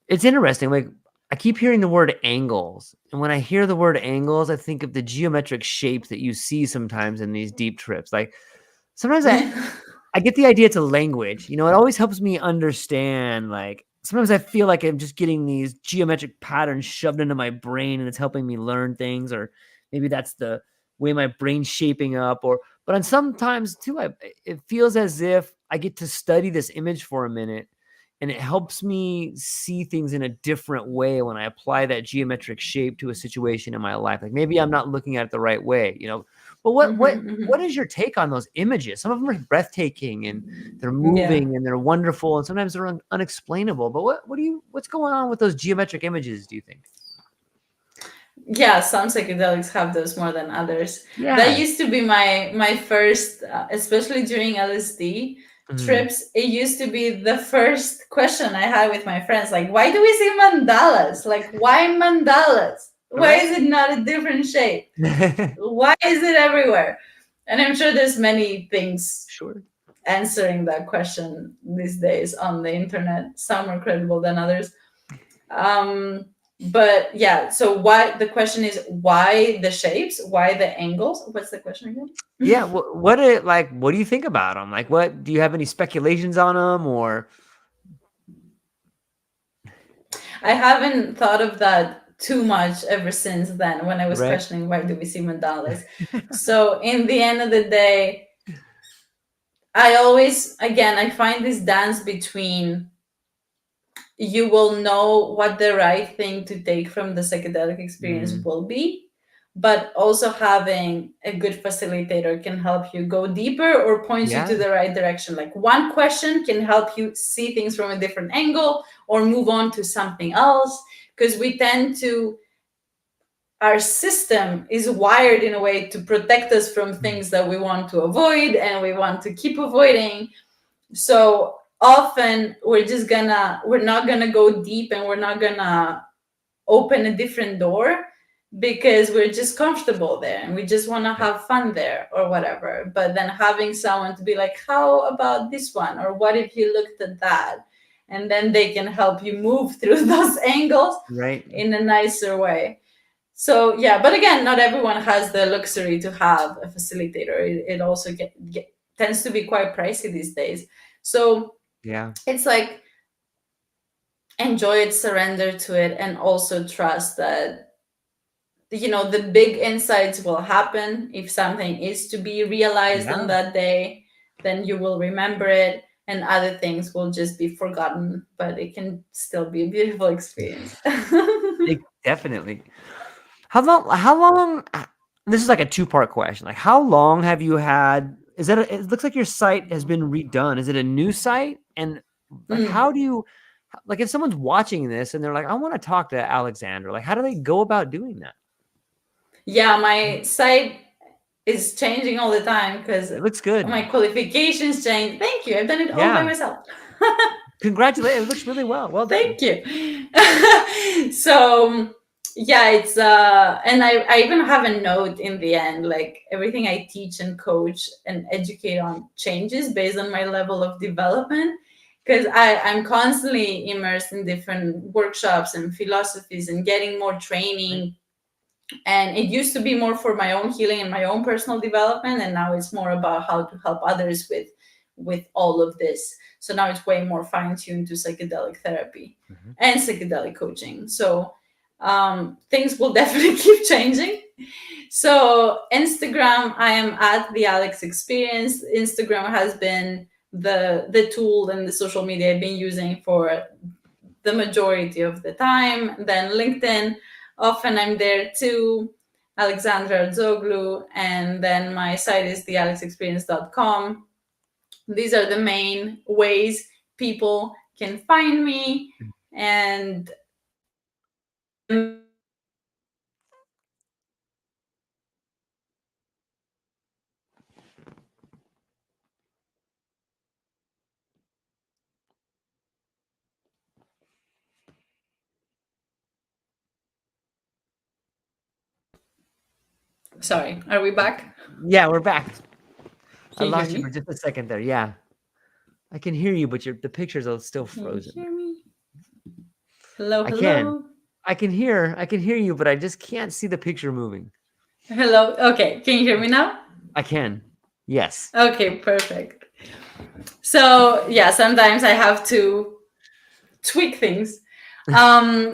it's interesting. Like I keep hearing the word angles. And when I hear the word angles, I think of the geometric shapes that you see sometimes in these deep trips. Like sometimes I get the idea it's a language. You know, it always helps me understand. Like sometimes I feel like I'm just getting these geometric patterns shoved into my brain and it's helping me learn things, or maybe that's the way my brain's shaping up. But on sometimes too, it feels as if I get to study this image for a minute and it helps me see things in a different way when I apply that geometric shape to a situation in my life. Like maybe I'm not looking at it the right way, you know. But what is your take on those images? Some of them are breathtaking and they're Yeah. moving and they're wonderful and sometimes they're unexplainable. But what's going on with those geometric images, do you think? Yeah, some psychedelics have those more than others. That Yeah. used to be my first, especially during LSD Mm, trips. It used to be the first question I had with my friends, like, why do we see mandalas? Like, why mandalas? Why right? is it not a different shape? Why is it everywhere? And I'm sure there's many things Sure. answering that question these days on the internet. Some more credible than others. um but yeah, so why, the question is, why the shapes, why the angles? What's the question again? Yeah. What do you think about them? Like, what do you have any speculations on them or? I haven't thought of that too much ever since then, when I was Right. questioning why do we see mandalas. So in the end of the day, I always, again, I find this dance between you will know what the right thing to take from the psychedelic experience Mm, will be. But also having a good facilitator can help you go deeper or point you yeah. to the right direction. Like one question can help you see things from a different angle or move on to something else. Because we tend to, our system is wired in a way to protect us from Mm, things that we want to avoid and we want to keep avoiding. So often we're not gonna go deep, and we're not gonna open a different door because we're just comfortable there and we just want to right. have fun there or whatever. But then having someone to be like, how about this one, or what if you looked at that, and then they can help you move through those angles Right. in a nicer way. So yeah, but again, not everyone has the luxury to have a facilitator. It also tends to be quite pricey these days. So Yeah. it's like, enjoy it, surrender to it, and also trust that, the big insights will happen. If something is to be realized on Yeah. that day, then you will remember it, and other things will just be forgotten, but it can still be a beautiful experience. Definitely. How long this is like a two-part question. Like how long have you had it looks like your site has been redone. Is it a new site? And like Mm. how do you like if someone's watching this and they're like, I want to talk to Alexandra, like how do they go about doing that? Yeah, my site is changing all the time because It looks my good. qualifications change. Thank you. I've done it all by Yeah. myself. Congratulations. It looks really well. Well done. Thank you. So yeah, it's and I even have a note in the end, like everything I teach and coach and educate on changes based on my level of development. Because I'm constantly immersed in different workshops and philosophies and getting more Right. training. And it used to be more for my own healing and my own personal development, and now it's more about how to help others with all of this. So now it's way more fine-tuned to psychedelic therapy Mhm. and psychedelic coaching. So things will definitely keep changing. So Instagram, I am at the Alex Experience. Instagram has been the tool and the social media I've been using for the majority of the time. Then LinkedIn, often I'm there too. Alexandra Artzoglou, and then my site is thealexexperience.com. These are the main ways people can find me. And sorry, are we back? Yeah, we're back. I Can you hear lost you for me? just a second there. Yeah. I can hear you, but the pictures are still Can you frozen. hear me? Hello, I can. hello. I can hear you, but I just can't see the picture moving. Hello. Okay, can you hear me now? I can. Yes. Okay, perfect. So yeah, sometimes I have to tweak things. Um,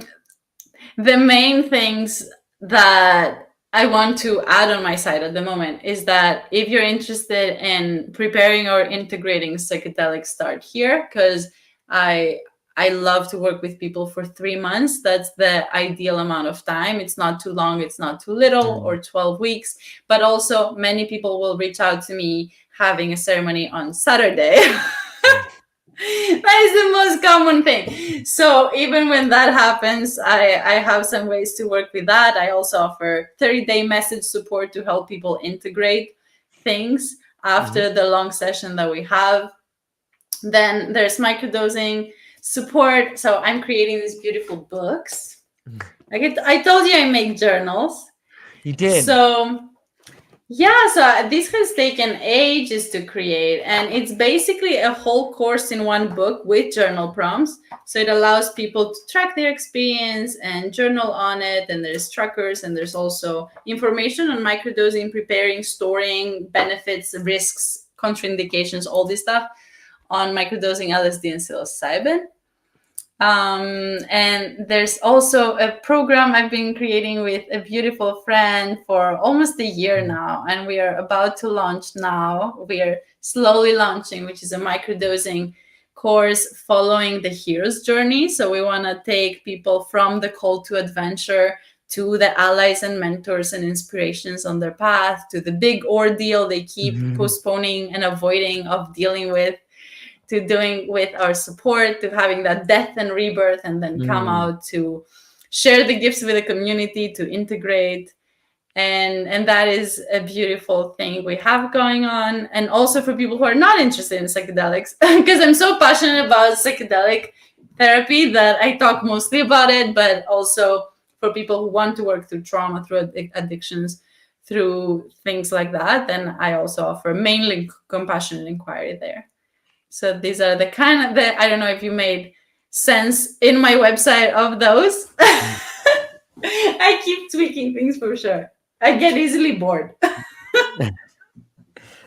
the main things that I want to add on my site at the moment is that if you're interested in preparing or integrating psychedelics, start here, because I I love to work with people for 3 months. That's the ideal amount of time. It's not too long, it's not too little, Mm. or 12 weeks. But also, many people will reach out to me having a ceremony on Saturday. That is the most common thing. So even when that happens, I have some ways to work with that. I also offer 30-day message support to help people integrate things Mhm. after the long session that we have. Then there's microdosing support. So I'm creating these beautiful books. I told you I make journals. You did. So yeah, so this has taken ages to create, and it's basically a whole course in one book with journal prompts. So it allows people to track their experience and journal on it. And there's trackers, and there's also information on microdosing, preparing, storing, benefits, risks, contraindications, all this stuff on microdosing LSD and psilocybin. And there's also a program I've been creating with a beautiful friend for almost a year Mhm. now, and we are about to launch now. We are slowly launching, which is a microdosing course following the hero's journey. So we want to take people from the call to adventure to the allies and mentors and inspirations on their path, to the big ordeal they keep Mhm. postponing and avoiding of dealing with, to doing with our support, to having that death and rebirth, and then come Mm. out to share the gifts with the community, to integrate. And that is a beautiful thing we have going on. And also for people who are not interested in psychedelics, because I'm so passionate about psychedelic therapy that I talk mostly about it, but also for people who want to work through trauma, through addictions, through things like that, then I also offer mainly compassionate inquiry there. So these are the kind of the, I don't know if you made sense in my website of those. I keep tweaking things for sure. I get easily bored.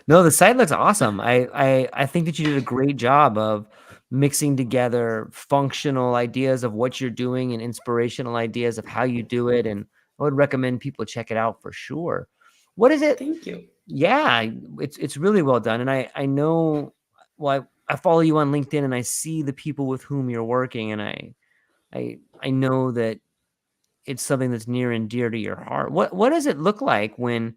No, the site looks awesome. I think that you did a great job of mixing together functional ideas of what you're doing and inspirational ideas of how you do it. And I would recommend people check it out for sure. What is it? Thank you. Yeah, it's really well done. And I know, well, I follow you on LinkedIn and I see the people with whom you're working, and I know that it's something that's near and dear to your heart. What does it look like when,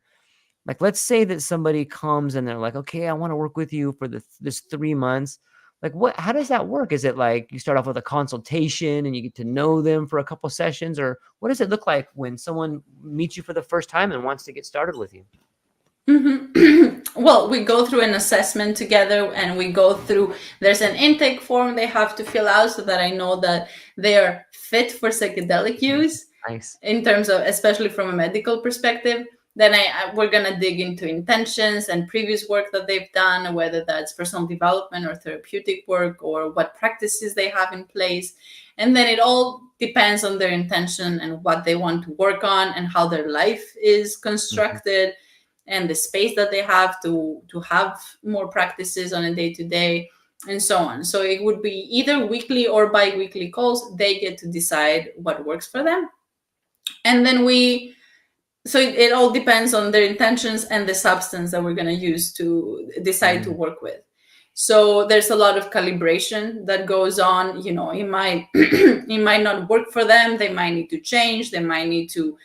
like, let's say that somebody comes and they're like, okay, I want to work with you for this 3 months. Like, how does that work? Is it like you start off with a consultation and you get to know them for a couple sessions, or what does it look like when someone meets you for the first time and wants to get started with you? Well, we go through an assessment together, and we go through, there's an intake form they have to fill out so that I know that they are fit for psychedelic use, Nice. in terms of, especially from a medical perspective. Then we're gonna dig into intentions and previous work that they've done, whether that's personal development or therapeutic work, or what practices they have in place. And then it all depends on their intention and what they want to work on and how their life is constructed, and the space that they have to have more practices on a day-to-day, and so on. So it would be either weekly or bi-weekly calls. They get to decide what works for them. And then so it all depends on their intentions and the substance that we're going to use to decide to work with. So there's a lot of calibration that goes on. It might it might not work for them. They might need to change. They might need to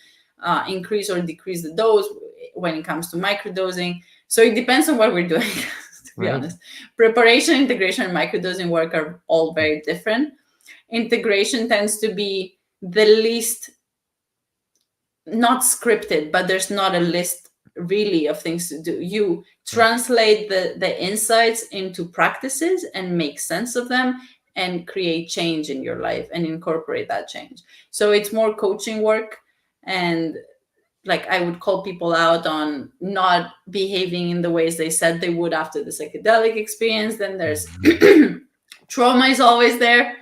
increase or decrease the dose when it comes to microdosing. So it depends on what we're doing, to be Right. honest. Preparation, integration, and microdosing work are all very different. Integration tends to be the least, not scripted, but there's not a list really of things to do. You translate the insights into practices and make sense of them and create change in your life and incorporate that change. So it's more coaching work. And like, I would call people out on not behaving in the ways they said they would after the psychedelic experience. Then there's trauma is always there.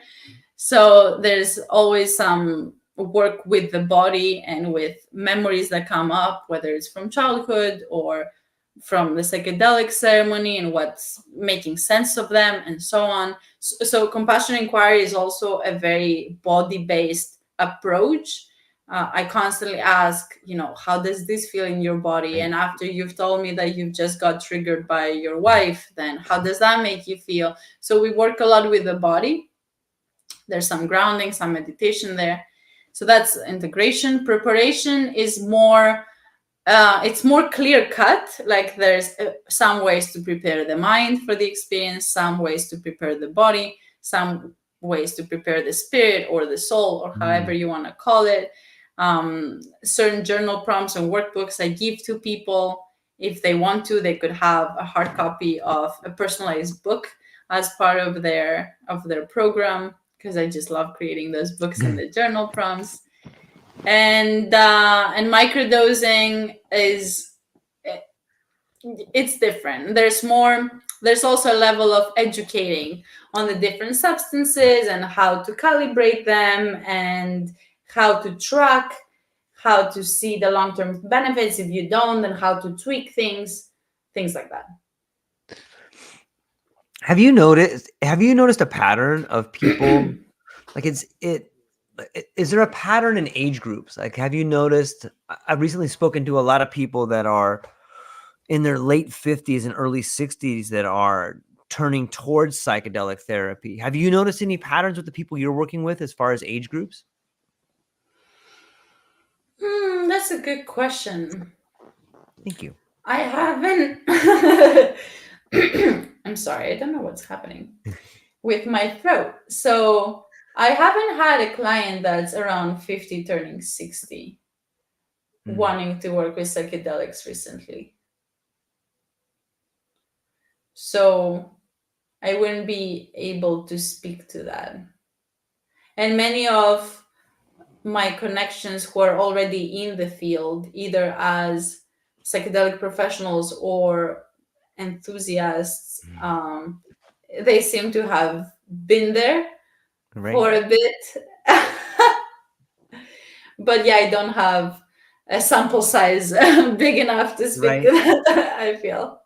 So there's always some work with the body and with memories that come up, whether it's from childhood or from the psychedelic ceremony, and what's making sense of them, and so on. So compassion inquiry is also a very body-based approach. I constantly ask, how does this feel in your body? And after you've told me that you've just got triggered by your wife, then how does that make you feel? So we work a lot with the body. There's some grounding, some meditation there. So that's integration. Preparation is more, it's more clear cut. Like, there's some ways to prepare the mind for the experience, some ways to prepare the body, some ways to prepare the spirit or the soul, or however you want to call it. Certain journal prompts and workbooks I give to people. If they want to, they could have a hard copy of a personalized book as part of their program, because I just love creating those books and the journal prompts. And microdosing is, it's different. There's also a level of educating on the different substances and how to calibrate them, and how to track, how to see the long-term benefits. If you don't, then how to tweak things like that. Have you noticed a pattern of people? Like, is there a pattern in age groups? Like, have you noticed? I've recently spoken to a lot of people that are in their late 50s and early 60s that are turning towards psychedelic therapy. Have you noticed any patterns with the people you're working with as far as age groups? That's a good question. Thank you. I haven't. I'm sorry, I don't know what's happening with my throat. So I haven't had a client that's around 50 turning 60 Mm, wanting to work with psychedelics recently. So I wouldn't be able to speak to that. And many of my connections who are already in the field, either as psychedelic professionals or enthusiasts, they seem to have been there right. for a bit. But yeah, I don't have a sample size big enough to speak to Right. that, I feel.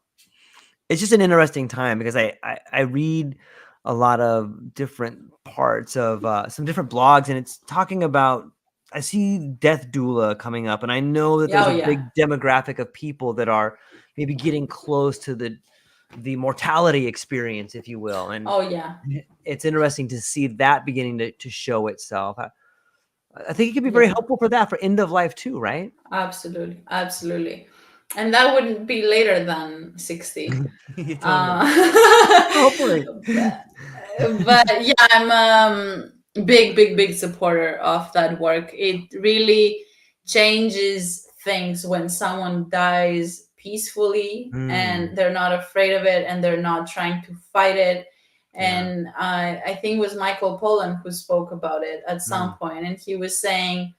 It's just an interesting time because I read a lot of different parts of some different blogs, and it's talking about, I see death doula coming up, and I know that Yeah, there's oh a yeah. big demographic of people that are maybe getting close to the mortality experience, if you will. And Oh yeah. it's interesting to see that beginning to show itself. I think it could be very Yeah. helpful for that, for end of life too, right? Absolutely. Absolutely. And that wouldn't be later than 60. Totally. Hopefully. But, but yeah, I'm big supporter of that work. It really changes things when someone dies peacefully Mm, and they're not afraid of it and they're not trying to fight it. yeah. And I think it was Michael Pollan who spoke about it at some Mm, point, and he was saying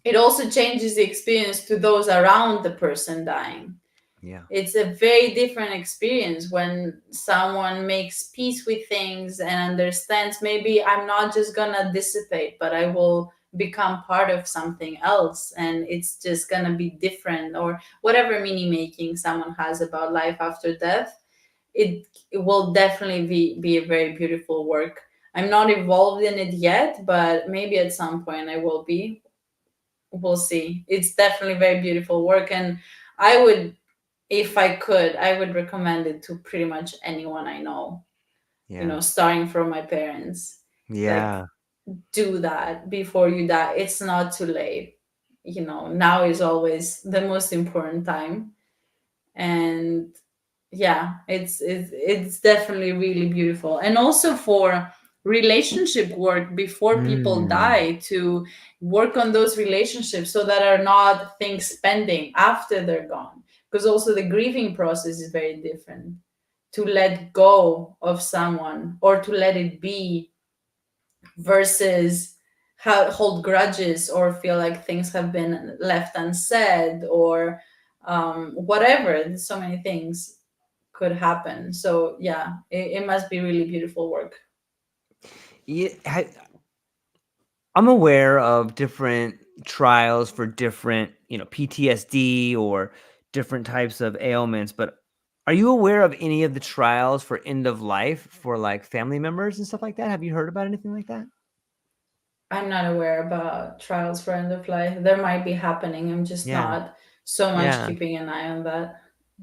it also changes the experience to those around the person dying. yeah. It's a very different experience when someone makes peace with things and understands, maybe I'm not just gonna dissipate, but I will become part of something else, and it's just gonna be different, or whatever meaning making someone has about life after death. It will definitely be a very beautiful work. I'm not involved in it yet, but maybe at some point I will be. We'll see. It's definitely very beautiful work, and I would, if I could, I would recommend it to pretty much anyone I know, Yeah. starting from my parents. Like, Yeah. do that before you die. It's not too late. Now is always the most important time. And yeah, it's definitely really beautiful. And also for relationship work before people Mm, die, to work on those relationships so that are not things pending after they're gone, because also the grieving process is very different. To let go of someone or to let it be versus hold grudges or feel like things have been left unsaid, or whatever. There's so many things could happen. So yeah, it must be really beautiful work. yeah, I'm aware of different trials for different, PTSD or different types of ailments, but are you aware of any of the trials for end of life for like family members and stuff like that? Have you heard about anything like that? I'm not aware about trials for end of life. There might be happening. I'm just Yeah. not so much Yeah. keeping an eye on that.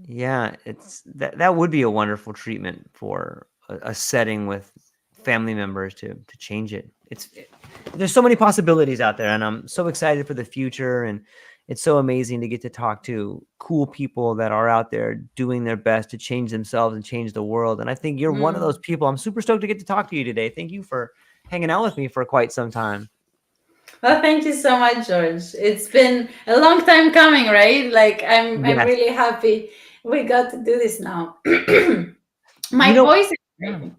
Yeah, it's that would be a wonderful treatment for a setting with family members to change it. There's so many possibilities out there, and I'm so excited for the future. And it's so amazing to get to talk to cool people that are out there doing their best to change themselves and change the world. And I think you're one of those Mm. people. I'm super stoked to get to talk to you today. Thank you for hanging out with me for quite some time. Well, thank you so much, George. It's been a long time coming, right? Like, I'm Yes. really happy we got to do this now. You My know, voice is yeah. breaking.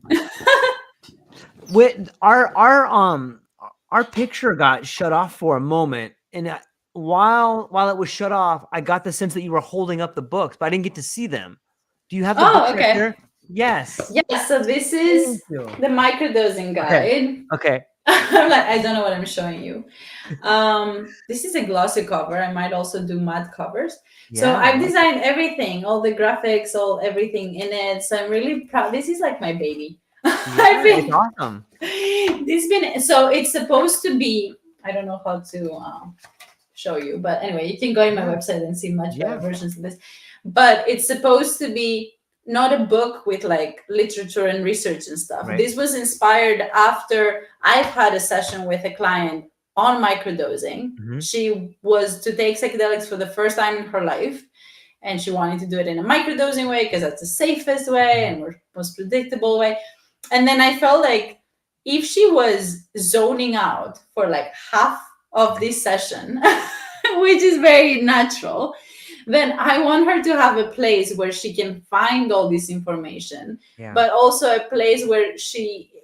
With our picture got shut off for a moment, and while it was shut off, I got the sense that you were holding up the books, but I didn't get to see them. Do you have the books Oh, right okay. there? Yes. Yeah, so this Thank is you. the microdosing Okay. guide. Okay. I'm like, I don't know what I'm showing you. This is a glossy cover. I might also do matte covers. So Yeah, I I've like it. designed everything, all the graphics, all everything in it. So I'm really proud. This is like my baby. Yeah, I've it's been awesome. this been so it's supposed to be. I don't know how to show you, but anyway, you can go in my Yeah. website and see much better Yeah. versions of this. But it's supposed to be not a book with like literature and research and stuff. Right. This was inspired after I've had a session with a client on microdosing. Hmm. She was to take psychedelics for the first time in her life, and she wanted to do it in a microdosing way because that's the safest way and most predictable way. And then I felt like if she was zoning out for like half of this session, which is very natural, then I want her to have a place where she can find all this information, Yeah. but also a place where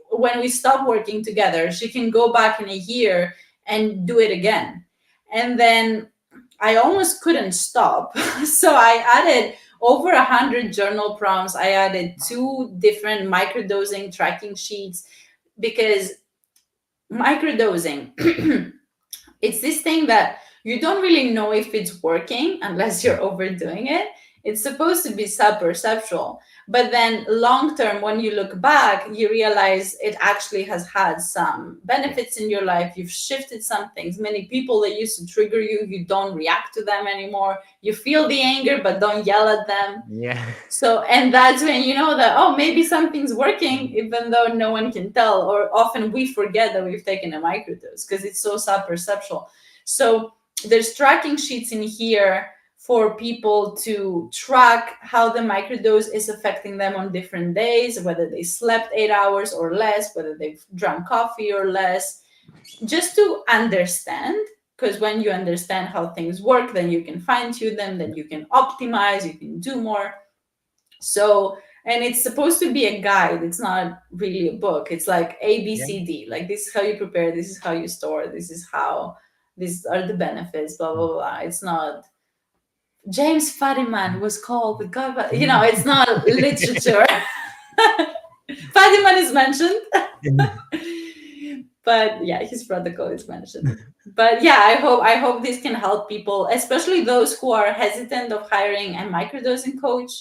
when we stop working together, she can go back in a year and do it again. And then I almost couldn't stop. So I added over 100 journal prompts. I added 2 different microdosing tracking sheets because microdosing, it's this thing that you don't really know if it's working unless you're overdoing it. It's supposed to be sub-perceptual. But then long term, when you look back, you realize it actually has had some Yeah. benefits in your life. You've shifted some things. Many people that used to trigger you, you don't react to them anymore. You feel the anger, but don't yell at them. Yeah. So, and that's when you know that, oh, maybe something's working, even though no one can tell. Or often we forget that we've taken a microdose because it's so sub-perceptual. So there's tracking sheets in here for people to track how the microdose is affecting them on different days, whether they slept 8 hours or less, whether they've drunk coffee or less, just to understand. Because when you understand how things work, then you can fine tune them, then you can optimize, you can do more. So, and it's supposed to be a guide. It's not really a book. It's like A, B, Yeah. C, D. Like, this is how you prepare, this is how you store, this is how, these are the benefits, blah, blah, blah. It's not James Fadiman was called the god, it's not literature. Fadiman is mentioned. But yeah, his protocol is mentioned. But yeah, I hope this can help people, especially those who are hesitant of hiring a microdosing coach,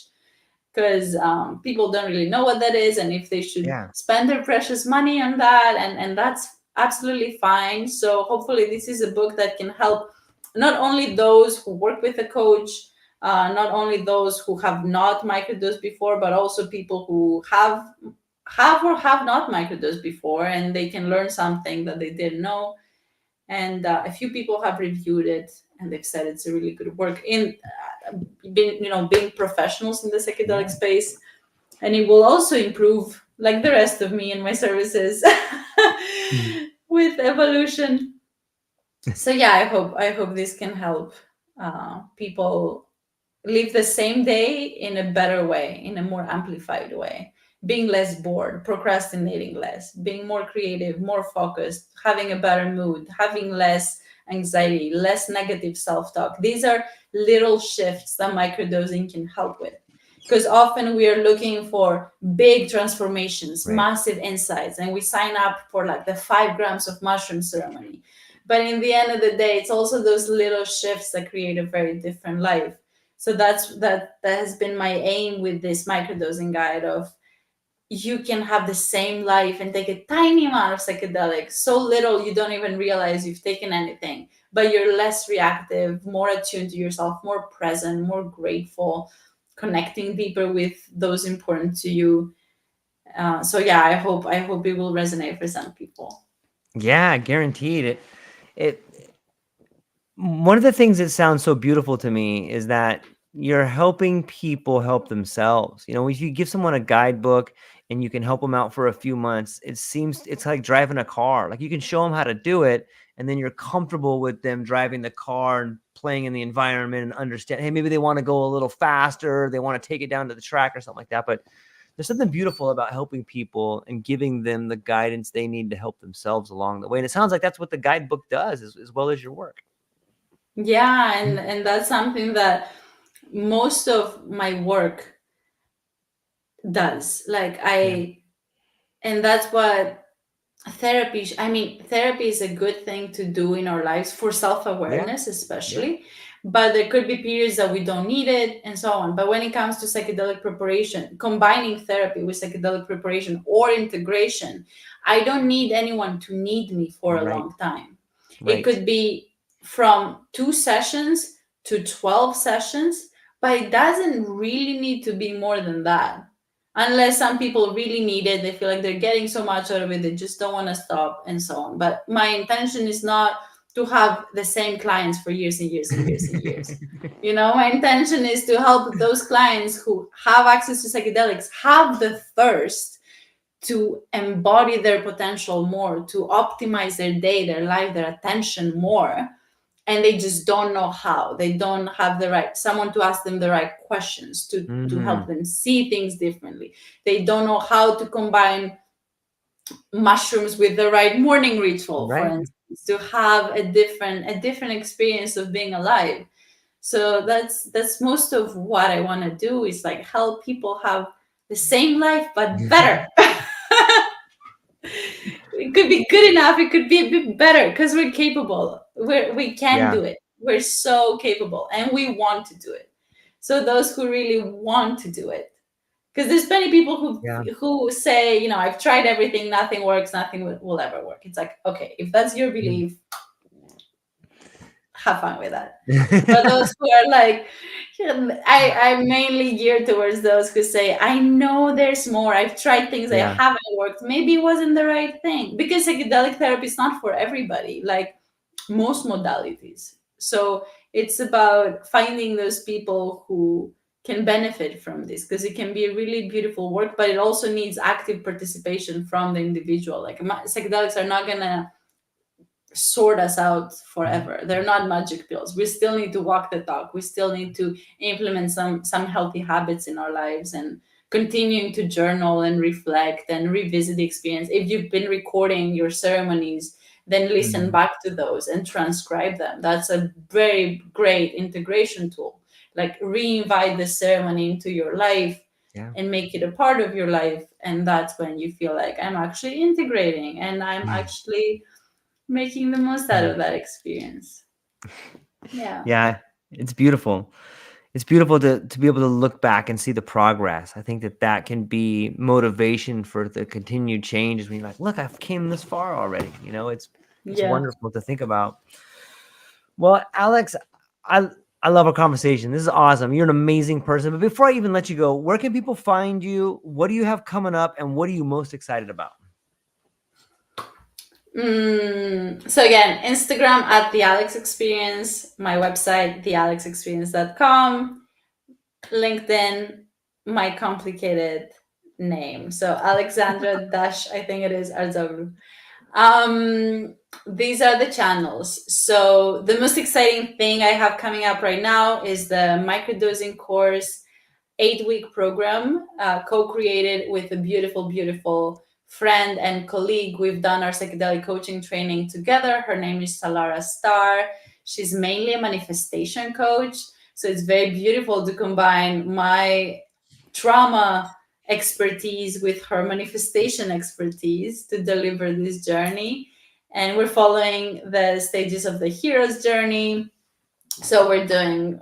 because people don't really know what that is and if they should Yeah. spend their precious money on that, and that's absolutely fine. So hopefully this is a book that can help not only those who work with a coach, not only those who have not microdosed before, but also people who have or have not microdosed before, and they can learn something that they didn't know. And a few people have reviewed it and they've said it's a really good work in being professionals in the psychedelic Yeah. space. And it will also improve, like the rest of me and my services, Mhm. with evolution. So yeah, I hope this can help people live the same day in a better way, in a more amplified way, being less bored, procrastinating less, being more creative, more focused, having a better mood, having less anxiety, less negative self-talk. These are little shifts that microdosing can help with, because often we are looking for big transformations, Right. massive insights, and we sign up for like the 5 grams of mushroom ceremony. But in the end of the day, it's also those little shifts that create a very different life. So that has been my aim with this microdosing guide of, you can have the same life and take a tiny amount of psychedelics, so little you don't even realize you've taken anything, but you're less reactive, more attuned to yourself, more present, more grateful, connecting deeper with those important to you. So yeah, I hope it will resonate for some people. Yeah, guaranteed it. It One of the things that sounds so beautiful to me is that you're helping people help themselves. If you give someone a guidebook and you can help them out for a few months, it's like driving a car. Like, you can show them how to do it, and then you're comfortable with them driving the car and playing in the environment and understand, hey, maybe they want to go a little faster, they want to take it down to the track or something like that. But there's something beautiful about helping people and giving them the guidance they need to help themselves along the way. And it sounds like that's what the guidebook does, as well as your work. Yeah, and that's something that most of my work does. Like, Yeah. and that's what therapy is a good thing to do in our lives for Yeah. self-awareness, Yeah. especially. But there could be periods that we don't need it and so on. But when it comes to psychedelic preparation, combining therapy with psychedelic preparation or integration, I don't need anyone to need me for a Right. long time. It Right. could be from 2 sessions to 12 sessions, but it doesn't really need to be more than that. Unless some people really need it, they feel like they're getting so much out of it, they just don't want to stop, and so on. But my intention is not to have the same clients for years and years and years and years. You know, my intention is to help those clients who have access to psychedelics have the thirst to embody their potential more, to optimize their day, their life, their attention more, and they just don't know how. They don't have the right someone to ask them the right questions to help Mm, them see things differently. They don't know how to combine mushrooms with the right morning ritual, for right. instance, to have a different experience of being alive. So that's most of what I want to do, is like help people have the same life but better. It could be good enough, it could be a bit better, because we're capable, we can Yeah. do it, we're so capable, and we want to do it. So those who really want to do it, because there's many people Yeah. who say, you know, I've tried everything, nothing works, nothing will ever work. It's like, okay, if that's your belief, have fun with that. But those who are like, I'm mainly geared towards those who say, I know there's more. I've tried things that Yeah. haven't worked. Maybe it wasn't the right thing. Because psychedelic therapy is not for everybody, like most modalities. So it's about finding those people who can benefit from this, because it can be a really beautiful work, but it also needs active participation from the individual. Like psychedelics are not going to sort us out forever. They're not magic pills. We still need to walk the talk. We still need to implement some healthy habits in our lives, and continuing to journal and reflect and revisit the experience. If you've been recording your ceremonies, then listen Mhm. back to those and transcribe them. That's a very great integration tool. Like reinvite the ceremony into your life Yeah. and make it a part of your life. And that's when you feel like I'm actually integrating and I'm actually making the most out Mm. of that experience. Yeah. Yeah. It's beautiful. It's beautiful to be able to look back and see the progress. I think that that can be motivation for the continued change. When you're like, look, I've came this far already. You know, it's Yeah. wonderful to think about. Well, Alex, I I love our conversation. This is awesome. You're an amazing person. But before I even let you go, where can people find you? What do you have coming up, and what are you most excited about? So again, Instagram at the Alex Experience, my website, thealexexperience.com, LinkedIn, my complicated name. So Alexandra dash, I think it is Artzoglou. These are the channels. So the most exciting thing I have coming up right now is the microdosing course, 8-week program, co-created with a beautiful friend and colleague. We've done our psychedelic coaching training together. Her name is Salara Star. She's mainly a manifestation coach. So it's very beautiful to combine my trauma expertise with her manifestation expertise to deliver this journey. And we're following the stages of the hero's journey. So we're doing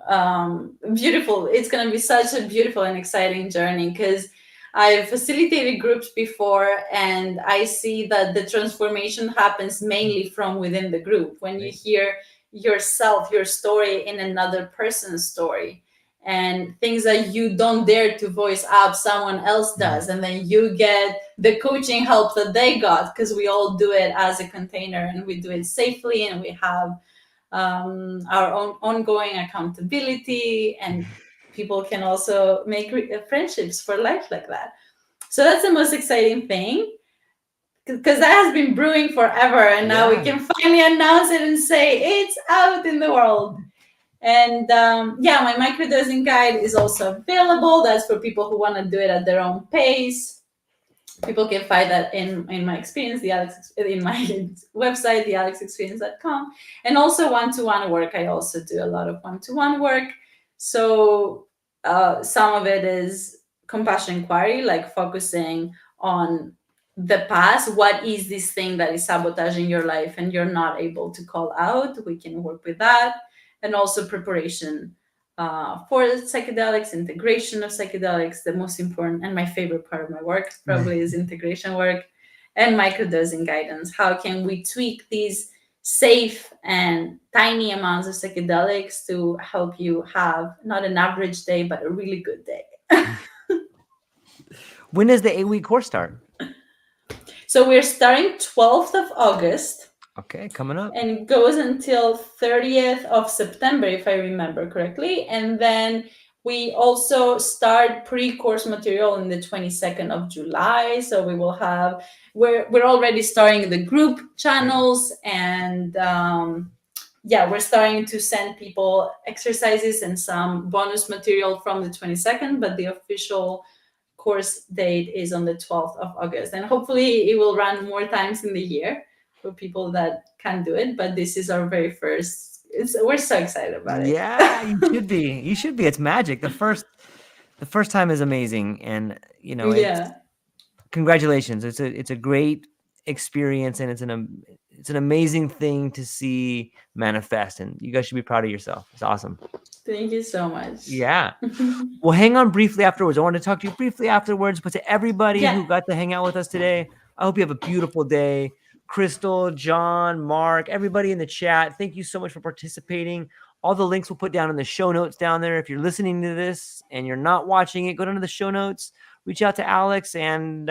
beautiful. It's going to be such a beautiful and exciting journey, because I've facilitated groups before, and I see that the transformation happens mainly from within the group when you Right. hear yourself, your story in another person's story, and things that you don't dare to voice up, someone else does, and then you get the coaching help that they got, because we all do it as a container, and we do it safely, and we have our own ongoing accountability, and people can also make friendships for life like that. So that's the most exciting thing, because that has been brewing forever, and now we Yeah. can finally announce it and say it's out in the world. And yeah, my microdosing guide is also available. That's for people who want to do it at their own pace. People can find that in my experience, in my website, thealexexperience.com. And also one-to-one work. I also do a lot of one-to-one work. So some of it is compassion inquiry, like focusing on the past. What is this thing that is sabotaging your life and you're not able to call out? We can work with that. And also preparation for psychedelics, integration of psychedelics. The most important and my favorite part of my work probably is integration work, and microdosing guidance. How can we tweak these safe and tiny amounts of psychedelics to help you have not an average day, but a really good day. When does the 8-week course start? So we're starting 12th of August Okay, coming up. and it goes until 30th of September, if I remember correctly. And then we also start pre-course material on the 22nd of July. So we will have, we're already starting the group channels, and yeah, we're starting to send people exercises and some bonus material from the 22nd, but the official course date is on the 12th of August. And hopefully it will run more times in the year for people that can do it. But this is our very first. We're so excited about it. Yeah, you should be. You should be. It's magic. The first time is amazing, and it's Yeah. congratulations. It's a great experience, and it's an amazing thing to see manifest, and you guys should be proud of yourself. It's awesome. Thank you so much. Yeah. Well, hang on briefly afterwards. I want to talk to you briefly afterwards, but to everybody Yeah. who got to hang out with us today, I hope you have a beautiful day. Crystal, John, Mark, everybody in the chat, thank you so much for participating. All the links we'll put down in the show notes down there. If you're listening to this and you're not watching it, go down to the show notes, reach out to Alex, and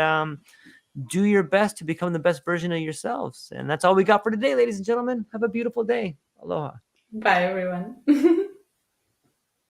do your best to become the best version of yourselves. And that's all we got for today, ladies and gentlemen. Have a beautiful day. Aloha. Bye, everyone.